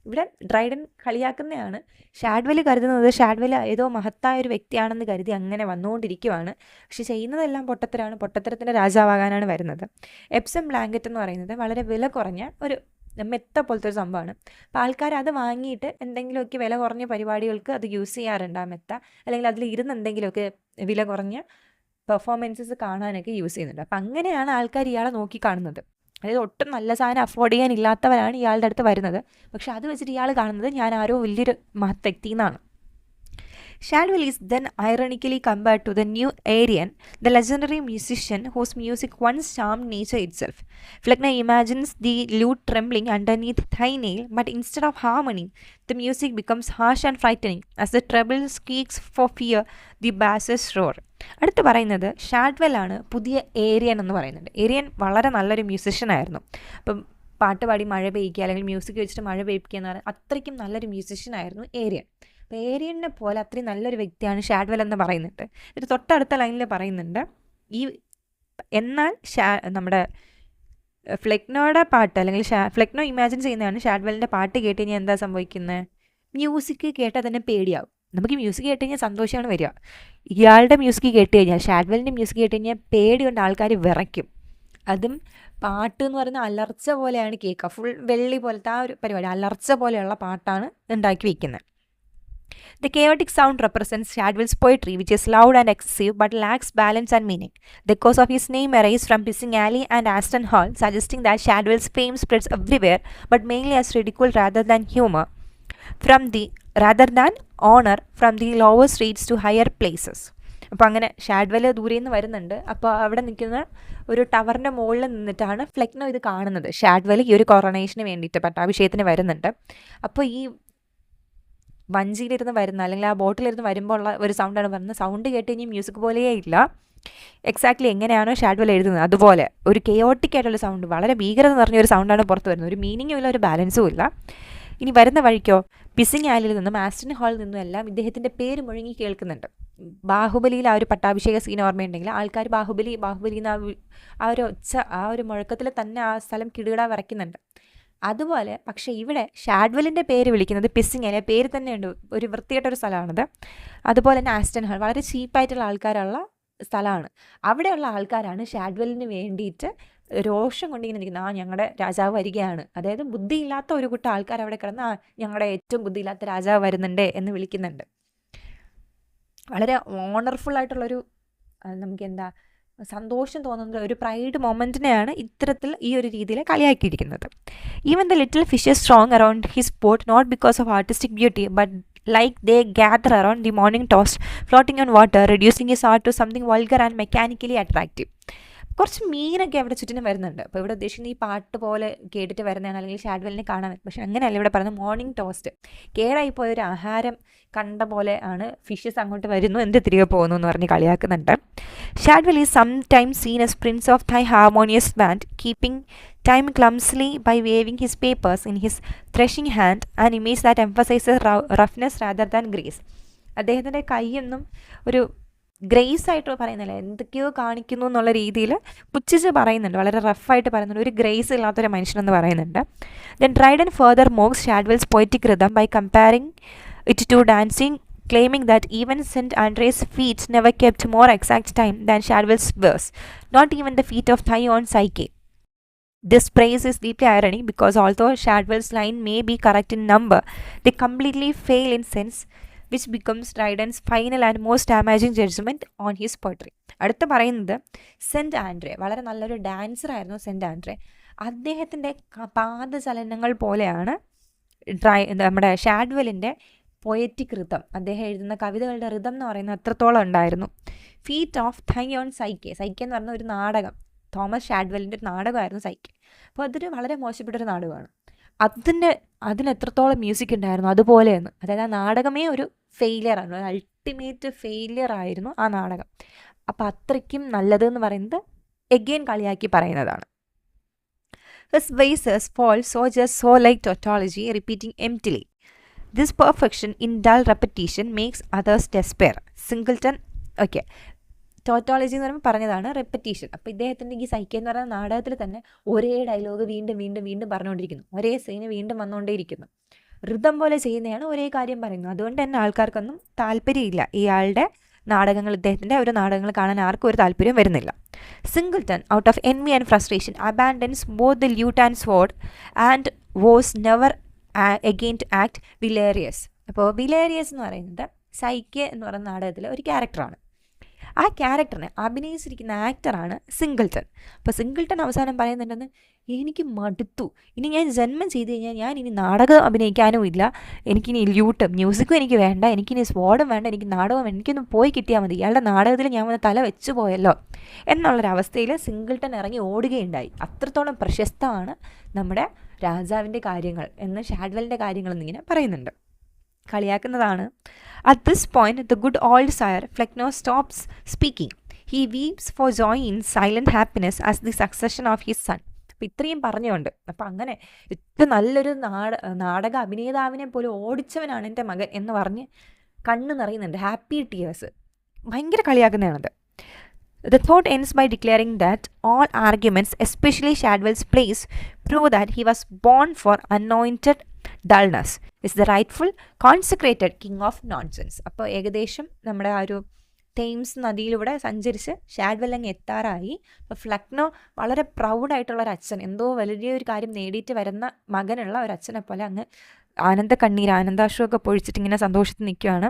ഇവിടെ Dryden കളിയാക്കുന്നതാണ്. Shadwell കരുതുന്നത് Shadwell ഏതോ മഹത്തായ ഒരു വ്യക്തിയാണെന്ന് കരുതി അങ്ങനെ വന്നുകൊണ്ടിരിക്കുവാണ്. പക്ഷെ ചെയ്യുന്നതെല്ലാം പൊട്ടത്തരാണ്, പൊട്ടത്തരത്തിൻ്റെ രാജാവാകാനാണ് വരുന്നത്. എപ്സം ബ്ലാങ്കറ്റ് എന്ന് പറയുന്നത് വളരെ വില കുറഞ്ഞ ഒരു മെത്ത പോലത്തെ ഒരു സംഭവമാണ്. അപ്പോൾ ആൾക്കാർ അത് വാങ്ങിയിട്ട് എന്തെങ്കിലുമൊക്കെ വില കുറഞ്ഞ പരിപാടികൾക്ക് അത് യൂസ് ചെയ്യാറുണ്ട് ആ മെത്ത, അല്ലെങ്കിൽ അതിൽ ഇരുന്ന് എന്തെങ്കിലുമൊക്കെ വില കുറഞ്ഞ പെർഫോമൻസസ് കാണാനൊക്കെ യൂസ് ചെയ്യുന്നുണ്ട്. അപ്പം അങ്ങനെയാണ് ആൾക്കാർ ഇയാളെ നോക്കിക്കാണുന്നത്. അതായത് ഒട്ടും നല്ല സാധനം അഫോർഡ് ചെയ്യാനില്ലാത്തവരാണ് ഇയാളുടെ അടുത്ത് വരുന്നത്. പക്ഷെ അത് വെച്ചിട്ട് ഇയാൾ കാണുന്നത് ഞാൻ ആരോ വലിയൊരു മഹത് വ്യക്തി എന്നാണ്. Shadwell is then ironically compared to the new Arian, the legendary musician whose music once charmed nature itself. Flecknoe imagines the lute trembling underneath thigh nail, but instead of harmony, the music becomes harsh and frightening as the treble squeaks for fear, the basses roar. അടുത്ത് പറയുന്നത് ഷാഡ്വെല്ലാണ് പുതിയ Aryan എന്ന് പറയുന്നുണ്ട്. Aryan വളരെ നല്ലൊരു മ്യൂസിഷ്യനായിരുന്നു. അപ്പം പാട്ട് പാടി മഴ പെയ്യിക്കുക അല്ലെങ്കിൽ മ്യൂസിക് വെച്ചിട്ട് മഴ പെയ്യിക്കുക എന്ന് പറയുന്നത് അത്രയ്ക്കും നല്ലൊരു മ്യൂസിഷ്യനായിരുന്നു ഏരിയൻ. അപ്പോൾ ഏരിയനെ പോലെ അത്രയും നല്ലൊരു വ്യക്തിയാണ് ഷാഡ്വെൽ എന്ന് പറയുന്നുണ്ട്. ഇത് തൊട്ടടുത്ത ലൈനിൽ പറയുന്നുണ്ട്, ഈ എന്നാൽ നമ്മുടെ ഫ്ലെക്നോയുടെ പാട്ട് അല്ലെങ്കിൽ ഫ്ലെക്നോ ഇമാജിൻ ചെയ്യുന്നതാണ് ഷാഡ്വെല്ലിൻ്റെ പാട്ട് കേട്ട് കഴിഞ്ഞാൽ എന്താ സംഭവിക്കുന്നത്? മ്യൂസിക് കേട്ടാൽ തന്നെ പേടിയാവും. നമുക്ക് മ്യൂസിക് കേട്ട് കഴിഞ്ഞാൽ സന്തോഷമാണ് വരിക. ഇയാളുടെ മ്യൂസിക് കേട്ട് കഴിഞ്ഞാൽ, ഷാഡ്വെല്ലിൻ്റെ മ്യൂസിക് കേട്ട് കഴിഞ്ഞാൽ പേടി കൊണ്ട് ആൾക്കാർ വിറയ്ക്കും. അതും പാട്ട് എന്ന് പറയുന്ന അലർച്ച പോലെയാണ് കേൾക്കുക. ഫുൾ വെള്ളി പോലത്തെ ആ ഒരു പരിപാടി, അലർച്ച പോലെയുള്ള പാട്ടാണ് ഉണ്ടാക്കി വയ്ക്കുന്നത്. The chaotic sound represents Shadwell's poetry, which is loud and excessive but lacks balance and meaning. The cause of his name arises from Pissing Alley and Aston Hall, suggesting that Shadwell's fame spreads everywhere, but mainly as ridicule rather than honor from the lower streets to higher places. അപ്പോൾ അങ്ങനെ Shadwell ദൂരെ നിന്ന് വരുന്നുണ്ട്. അപ്പോൾ അവിടെ നിൽക്കുന്ന ഒരു ടവറിൻ്റെ മുകളിൽ നിന്നിട്ടാണ് ഫ്ലെക്നോ ഇത് കാണുന്നത്. ഷാഡ്വെൽ ഈ ഒരു കൊറോണേഷന് വേണ്ടിയിട്ട് പട്ടാഭിഷേകത്തിന് വരുന്നുണ്ട്. അപ്പോൾ ഈ വഞ്ചിയിലിരുന്ന് വരുന്ന അല്ലെങ്കിൽ ആ ബോട്ടിലിരുന്ന് വരുമ്പോൾ ഉള്ള ഒരു സൗണ്ടാണ് പറയുന്നത്. സൗണ്ട് കേട്ട് കഴിഞ്ഞാൽ മ്യൂസിക് പോലെയേ ഇല്ല. എക്സാക്ട്ലി എങ്ങനെയാണോ ഷാഡ്വെൽ എഴുതുന്നത് അതുപോലെ ഒരു കെയോട്ടിക് ആയിട്ടുള്ള സൗണ്ട്, വളരെ ഭീകരത നിറഞ്ഞൊരു സൗണ്ടാണ് പുറത്ത് വരുന്നത്. ഒരു മീനിങ്ങും ഇല്ല, ഒരു ബാലൻസും ഇല്ല. ഇനി വരുന്ന വഴിക്കോ പിസിങ് ആലിൽ നിന്നും ആസ്റ്റൺ ഹാളിൽ നിന്നും എല്ലാം ഇദ്ദേഹത്തിൻ്റെ പേര് മുഴങ്ങി കേൾക്കുന്നുണ്ട്. ബാഹുബലിയിൽ ആ ഒരു പട്ടാഭിഷേക സീൻ ഓർമ്മയുണ്ടെങ്കിൽ ആൾക്കാർ ബാഹുബലി എന്ന ആ ഒരു ഒച്ച, ആ ഒരു മുഴക്കത്തിൽ തന്നെ ആ സ്ഥലം കിടുകിടാ വിറയ്ക്കുന്നുണ്ട്. അതുപോലെ പക്ഷേ ഇവിടെ ഷാഡ്വെല്ലിൻ്റെ പേര് വിളിക്കുന്നത് പിസ്സിങ് അല്ലെ, പേര് തന്നെയുണ്ട്, ഒരു വൃത്തിയായിട്ടൊരു സ്ഥലമാണത്. അതുപോലെ തന്നെ ആസ്റ്റൺ ഹാൾ വളരെ ചീപ്പായിട്ടുള്ള ആൾക്കാരുള്ള സ്ഥലമാണ്. അവിടെയുള്ള ആൾക്കാരാണ് ഷാഡ്വെല്ലിന് വേണ്ടിയിട്ട് രോഷം കൊണ്ടിങ്ങനെ നിൽക്കുന്നത്. ഞങ്ങളുടെ രാജാവ് വരികയാണ്, അതായത് ബുദ്ധിയില്ലാത്ത ഒരു കൂട്ടം ആൾക്കാർ അവിടെ കിടന്ന് ഞങ്ങളുടെ ഏറ്റവും ബുദ്ധിയില്ലാത്ത രാജാവ് വരുന്നുണ്ട് എന്ന് വിളിക്കുന്നുണ്ട്. വളരെ ഓണർഫുൾ ആയിട്ടുള്ളൊരു നമുക്ക് എന്താ സന്തോഷം തോന്നുന്ന ഒരു പ്രൈഡ് മൊമെൻറ്റിനെയാണ് ഇത്തരത്തിൽ ഈ ഒരു രീതിയിൽ കളിയാക്കിയിരിക്കുന്നത്. Even the little fishes strong around his boat, not because of artistic beauty but like they gather around the morning toast floating on water, reducing his art to something vulgar and mechanically attractive. കുറച്ച് മീനൊക്കെ അവിടെ ചുറ്റിനും വരുന്നുണ്ട്. അപ്പോൾ ഇവിടെ ഉദ്ദേശിക്കുന്ന ഈ പാട്ട് പോലെ കേട്ടിട്ട് വരുന്നതാണ്, അല്ലെങ്കിൽ ഷാഡ്വെല്ലിനെ കാണാൻ പറ്റും. പക്ഷെ അങ്ങനെയല്ല ഇവിടെ പറയുന്നത്. മോർണിംഗ് ടോസ്റ്റ്, കേടായിപ്പോയൊരു ആഹാരം കണ്ട പോലെ ആണ് ഫിഷസ് അങ്ങോട്ട് വരുന്നു, എന്ത് തിരികെ പോകുന്നു എന്ന് പറഞ്ഞ് കളിയാക്കുന്നുണ്ട്. Shadwell is sometimes seen as prince of thy harmonious band, keeping time clumsily by waving his papers in his threshing hand, an image that emphasizes roughness rather than grace. അദ്ദേഹത്തിൻ്റെ കൈയൊന്നും ഒരു ഗ്രേസ് ആയിട്ട് പറയുന്നില്ല, എന്തൊക്കെയോ കാണിക്കുന്നു എന്നുള്ള രീതിയിൽ പുച്ഛിച്ച് പറയുന്നുണ്ട്, വളരെ റഫായിട്ട് പറയുന്നുണ്ട്, ഒരു ഗ്രേസ് ഇല്ലാത്തൊരു മനുഷ്യനെന്ന് പറയുന്നുണ്ട്. Then Dryden further mocks Shadwell's poetic rhythm by comparing it to dancing, claiming that even St. Andre's feet never kept more exact time than Shadwell's verse, not even the feet of Thy-own Psyche. This praise is deeply ironic because although Shadwell's line may be correct in number, they completely fail in sense, which becomes Dryden's final and most damaging judgment on his poetry. അടുത്ത് പറയുന്നത് cent Andre വളരെ നല്ലൊരു dancer ആയിരുന്നു cent Andre. അദ്ദേഹത്തിൻ്റെ പാദചലനങ്ങൾ പോലെയാണ് നമ്മുടെ ഷാഡ്വെല്ലിൻ്റെ poetic Ritham, അദ്ദേഹം എഴുതുന്ന കവിതകളുടെ ഋതം എന്ന് പറയുന്നത് അത്രത്തോളം ഉണ്ടായിരുന്നു. ഫീറ്റ് ഓഫ് Thy-own Psyche എന്ന് പറഞ്ഞ ഒരു നാടകം, തോമസ് ഷാഡ്വെല്ലിൻ്റെ ഒരു നാടകമായിരുന്നു സൈക്കെ. അപ്പോൾ അതൊരു വളരെ മോശപ്പെട്ടൊരു നാടകമാണ്. അതിന് എത്രത്തോളം മ്യൂസിക് ഉണ്ടായിരുന്നു അതുപോലെയെന്ന്, അതായത് ആ നാടകമേ ഒരു ഫെയിലിയറാണ്, ഒരു അൾട്ടിമേറ്റ് ഫെയിലിയർ ആയിരുന്നു ആ നാടകം. അപ്പോൾ അത്രയ്ക്കും നല്ലതെന്ന് പറയുന്നത് എഗെയിൻ കളിയാക്കി പറയുന്നതാണ്. His vases fall so like tautology, repeating emptily. This perfection in dull repetition makes others despair. Singleton, okay. Tautology എന്ന് പറയുമ്പോൾ പറഞ്ഞതാണ് റെപ്പറ്റീഷൻ. അപ്പോൾ ഇദ്ദേഹത്തിൻ്റെ ഈ സൈക്കെ എന്ന് പറയുന്ന നാടകത്തിൽ തന്നെ ഒരേ ഡയലോഗ് വീണ്ടും വീണ്ടും വീണ്ടും പറഞ്ഞുകൊണ്ടിരിക്കുന്നു, ഒരേ സീന് വീണ്ടും വന്നുകൊണ്ടേയിരിക്കുന്നു, ഋതം പോലെ ചെയ്യുന്നതാണ്, ഒരേ കാര്യം പറയുന്നു. അതുകൊണ്ട് തന്നെ ആൾക്കാർക്കൊന്നും താല്പര്യമില്ല ഇയാളുടെ നാടകങ്ങൾ, ഇദ്ദേഹത്തിൻ്റെ ഒരു നാടകങ്ങൾ കാണാൻ ആർക്കും ഒരു താല്പര്യം വരുന്നില്ല. Singleton out of envy and frustration abandons both the lute and sword and was never again to act Valerius. അപ്പോൾ Valerius എന്ന് പറയുന്നത് സൈക്കെ എന്ന് പറയുന്ന നാടകത്തിലെ ഒരു ക്യാരക്ടറാണ്. ആ ക്യാരക്ടറിനെ അഭിനയിച്ചിരിക്കുന്ന ആക്ടറാണ് സിംഗിൾട്ടൺ. അപ്പോൾ സിംഗിൾട്ടൺ അവസാനം പറയുന്നുണ്ടെന്ന്, എനിക്ക് മടുത്തു, ഇനി ഞാൻ ജന്മം ചെയ്ത് കഴിഞ്ഞാൽ ഞാൻ ഇനി നാടകം അഭിനയിക്കാനും ഇല്ല, എനിക്കിനി ല്യൂട്ടും മ്യൂസിക്കും എനിക്ക് വേണ്ട, എനിക്കിനി സ്വാഡും വേണ്ട, എനിക്ക് നാടകം എനിക്കൊന്ന് പോയി കിട്ടിയാൽ മതി, ഇയാളുടെ നാടകത്തിൽ ഞാൻ വന്ന് തല വെച്ച് പോയല്ലോ എന്നുള്ളൊരവസ്ഥയിൽ സിംഗിൾട്ടൺ ഇറങ്ങി ഓടുകയുണ്ടായി. അത്രത്തോളം പ്രശസ്തമാണ് നമ്മുടെ രാജാവിൻ്റെ കാര്യങ്ങൾ എന്ന് ഷാഡ്വെല്ലിൻ്റെ കാര്യങ്ങൾ എന്നിങ്ങനെ പറയുന്നുണ്ട്, കളിയാക്കുന്നതാണ്. At this point, the good old sire Flecknoe stops speaking. He weeps for joy in silent happiness as the succession of his son. അപ്പോൾ ഇത്രയും പറഞ്ഞുകൊണ്ട്, അപ്പോൾ അങ്ങനെ ഏറ്റവും നല്ലൊരു നാടക അഭിനേതാവിനെ പോലും ഓടിച്ചവനാണ് എൻ്റെ മകൻ എന്ന് പറഞ്ഞ് കണ്ണ് നിറയുന്നുണ്ട്, ഹാപ്പി ടീയേഴ്സ്. ഭയങ്കര കളിയാക്കുന്നതാണത്. The thought ends by declaring that all arguments, especially Shadwell's plays, prove that he was born for anointed dullness, is the rightful consecrated king of nonsense. അപ്പോൾ ഏകദേശം നമ്മുടെ ആ ഒരു തേംസ് നദിയിലൂടെ സഞ്ചരിച്ച് ഷാഡ്വെൽ അങ്ങ് എത്താറായി. അപ്പോൾ ഫ്ലെക്നോ വളരെ പ്രൗഡായിട്ടുള്ള ഒരു അച്ഛൻ, എന്തോ വലിയൊരു കാര്യം നേടിയിട്ട് വരുന്ന മകനുള്ള ഒരു അച്ഛനെ പോലെ അങ്ങ് ആനന്ദാശ്രുമൊക്കെ പൊഴിച്ചിട്ട് ഇങ്ങനെ സന്തോഷത്തിൽ നിൽക്കുകയാണ്.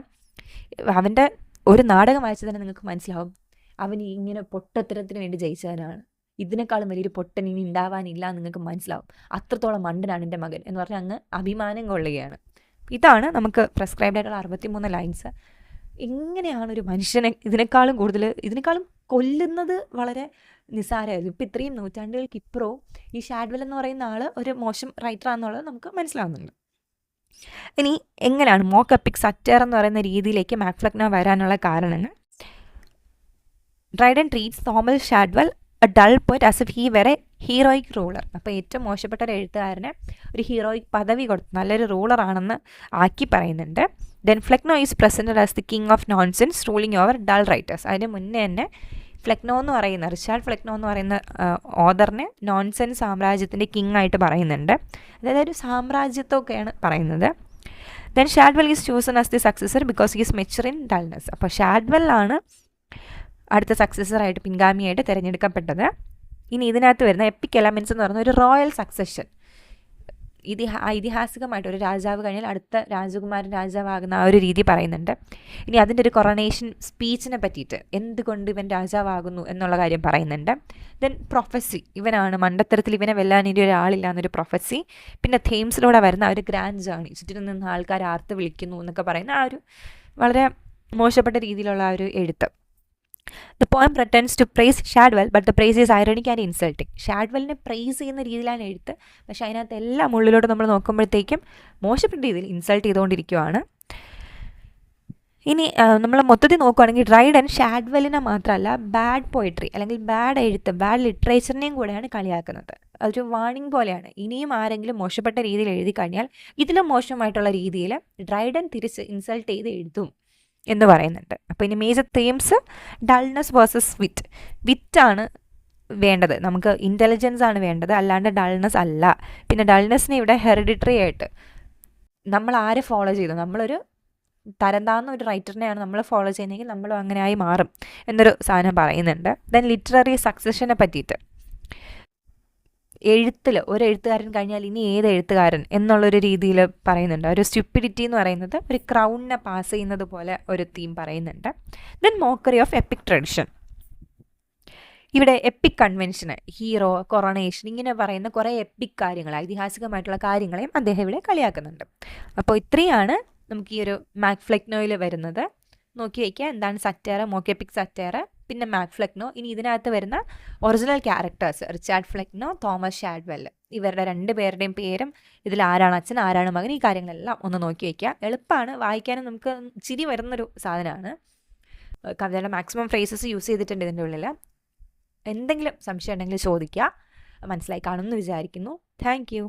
അവൻ്റെ ഒരു നാടകം വായിച്ചാൽ തന്നെ നിങ്ങൾക്ക് മനസ്സിലാവും അവൻ ഇങ്ങനെ പൊട്ടത്തരത്തിന് വേണ്ടി ജയിച്ചവനാണ്. ഇതിനേക്കാളും വലിയൊരു പൊട്ടൻ ഇനി ഉണ്ടാവാനില്ല എന്ന് നിങ്ങൾക്ക് മനസ്സിലാവും. അത്രത്തോളം മണ്ടനാണ് എൻ്റെ മകൻ എന്ന് പറഞ്ഞാൽ അങ്ങ് അഭിമാനം കൊള്ളുകയാണ്. ഇതാണ് നമുക്ക് പ്രിസ്ക്രൈബ്ഡ് ആയിട്ടുള്ള 63 ലൈൻസ്. എങ്ങനെയാണ് ഒരു മനുഷ്യനെ ഇതിനേക്കാളും കൊല്ലുന്നത് വളരെ നിസ്സാരമായിരുന്നു. ഇപ്പം ഇത്രയും നൂറ്റാണ്ടുകൾക്ക് ഇപ്പുറവും ഈ ഷാഡ്വെൽ എന്ന് പറയുന്ന ആൾ ഒരു മോശം റൈറ്ററാണെന്നുള്ളത് നമുക്ക് മനസ്സിലാവുന്നുണ്ട്. ഇനി എങ്ങനെയാണ് മോക്ക് എപ്പിക് സറ്റയർ എന്ന് പറയുന്ന രീതിയിലേക്ക് മാക്ഫ്ലെക്നോ വരാനുള്ള കാരണങ്ങൾ? Dryden treats Thomas Shadwell a dull point as if he were a heroic ruler. അപ്പോൾ ഏറ്റവും മോശപ്പെട്ട ഒരു എഴുത്തുകാരനെ ഒരു ഹീറോയിക് പദവി കൊടുത്ത് നല്ലൊരു റൂളറാണെന്ന് ആക്കി പറയുന്നുണ്ട്. Then Flecknoe is presented as the king of nonsense ruling over dull writers. അതിന് മുന്നേ തന്നെ റിച്ചാർഡ് ഫ്ലെക്നോ എന്ന് പറയുന്ന ഓദറിനെ നോൺസെൻസ് സാമ്രാജ്യത്തിൻ്റെ കിങ് ആയിട്ട് പറയുന്നുണ്ട്. അതായത് ഒരു സാമ്രാജ്യത്തൊക്കെയാണ് പറയുന്നത്. Then Shadwell is chosen as the successor because is mature in dullness. അപ്പോൾ ഷാഡ്വെല്ലാണ് അടുത്ത സക്സസറായിട്ട് പിൻഗാമിയായിട്ട് തിരഞ്ഞെടുക്കപ്പെട്ടത്. ഇനി ഇതിനകത്ത് വരുന്ന എപ്പിക് എലമെൻറ്റ്സ് എന്ന് പറയുന്ന ഒരു റോയൽ സക്സഷൻ, ഐതിഹാസികമായിട്ട് ഒരു രാജാവ് കഴിഞ്ഞാൽ അടുത്ത രാജകുമാരൻ രാജാവാകുന്ന ആ ഒരു രീതി പറയുന്നുണ്ട്. ഇനി അതിൻ്റെ ഒരു കൊറോണേഷൻ സ്പീച്ചിനെ പറ്റിയിട്ട് എന്തുകൊണ്ട് ഇവൻ രാജാവാകുന്നു എന്നുള്ള കാര്യം പറയുന്നുണ്ട്. ദെൻ പ്രൊഫസി, ഇവനാണ് മണ്ടത്തരത്തിൽ ഇവനെ വെല്ലാൻ ഇനി ഒരാളില്ല എന്നൊരു പ്രൊഫസി. പിന്നെ തേംസിലൂടെ വരുന്ന ഒരു ഗ്രാൻഡ് ജേണി, ചുറ്റിനും നിന്ന് ആൾക്കാർ ആർത്ത് വിളിക്കുന്നു എന്നൊക്കെ പറയുന്ന ആ ഒരു വളരെ മോശപ്പെട്ട രീതിയിലുള്ള ആ ഒരു എഴുത്ത്. The poem pretends to praise Shadwell, but the praise is ironic and insulting. ഷാഡ്വെല്ലിനെ പ്രൈസ് ചെയ്യുന്ന രീതിയിലാണ് എഴുത്ത്, പക്ഷേ അതിനകത്ത് എല്ലാം ഉള്ളിലോട്ട് നമ്മൾ നോക്കുമ്പോഴത്തേക്കും മോശപ്പെട്ട രീതിയിൽ ഇൻസൾട്ട് ചെയ്തുകൊണ്ടിരിക്കുകയാണ്. ഇനി നമ്മൾ മൊത്തത്തിൽ നോക്കുകയാണെങ്കിൽ ഡ്രൈഡൻ ഷാഡ്വെല്ലിനെ മാത്രമല്ല ബാഡ് പോയിട്രി അല്ലെങ്കിൽ ബാഡ് എഴുത്ത്, ബാഡ് ലിറ്ററേച്ചറിനെയും കൂടെയാണ് കളിയാക്കുന്നത്. അതൊരു വാണിംഗ് പോലെയാണ്. ഇനിയും ആരെങ്കിലും മോശപ്പെട്ട രീതിയിൽ എഴുതി കഴിഞ്ഞാൽ ഇതിലും മോശമായിട്ടുള്ള രീതിയിൽ ഡ്രൈഡൻ തിരിച്ച് ഇൻസൾട്ട് ചെയ്ത് എഴുതും എന്ന് പറയുന്നുണ്ട്. അപ്പോൾ ഇനി മേജർ തീംസ് ഡൾനെസ് വേഴ്സസ് വിറ്റാണ് വേണ്ടത്, നമുക്ക് ഇൻ്റലിജൻസ് ആണ് വേണ്ടത്, അല്ലാണ്ട് ഡൾനെസ് അല്ല. പിന്നെ ഡൾനെസ്സിനെ ഇവിടെ ഹെറിഡിറ്ററി ആയിട്ട് നമ്മൾ ആരെ ഫോളോ ചെയ്തു, നമ്മളൊരു തരം താന്ന ഒരു റൈറ്ററിനെയാണ് നമ്മൾ ഫോളോ ചെയ്യുന്നതെങ്കിൽ നമ്മളും അങ്ങനെ ആയി മാറും എന്നൊരു സാധനം പറയുന്നുണ്ട്. ദെൻ ലിറ്റററി സക്സഷനെ പറ്റിയിട്ട് ഒരു എഴുത്തുകാരൻ കഴിഞ്ഞാൽ ഇനി ഏത് എഴുത്തുകാരൻ എന്നുള്ളൊരു രീതിയിൽ പറയുന്നുണ്ട്. ഒരു സ്റ്റുപ്പിഡിറ്റി എന്ന് പറയുന്നത് ഒരു ക്രൗണിനെ പാസ് ചെയ്യുന്നത് പോലെ ഒരു തീം പറയുന്നുണ്ട്. Then mockery of EPIC tradition, ഇവിടെ എപ്പിക് കൺവെൻഷന്, ഹീറോ, കൊറോണേഷൻ ഇങ്ങനെ പറയുന്ന കുറേ എപ്പിക് കാര്യങ്ങൾ, ഐതിഹാസികമായിട്ടുള്ള കാര്യങ്ങളെയും അദ്ദേഹം ഇവിടെ കളിയാക്കുന്നുണ്ട്. അപ്പോൾ ഇത്രയാണ് നമുക്ക് ഈ ഒരു മാക്ഫ്ലെക്നോയിൽ വരുന്നത്. നോക്കി വയ്ക്കുക എന്താണ് സറ്റയർ, മോക്കെപ്പിക് സറ്റയർ, പിന്നെ മാക്ഫ്ലെക്നോ. ഇനി ഇതിനകത്ത് വരുന്ന original characters Richard Flecknoe, Thomas Shadwell, ഇവരുടെ 2 പേരുടെയും പേരും ഇതിൽ ആരാണ് അച്ഛൻ ആരാണ് മകൻ, ഈ കാര്യങ്ങളെല്ലാം ഒന്ന് നോക്കി വയ്ക്കുക. എളുപ്പമാണ്, വായിക്കാനും നമുക്ക് ചിരി വരുന്നൊരു സാധനമാണ്. കവിതയുടെ മാക്സിമം ഫ്രേസസ് യൂസ് ചെയ്തിട്ടുണ്ട് ഇതിൻ്റെ ഉള്ളിൽ. എന്തെങ്കിലും സംശയം ഉണ്ടെങ്കിൽ ചോദിക്കുക. മനസ്സിലായി കാണുമെന്ന് വിചാരിക്കുന്നു. Thank you.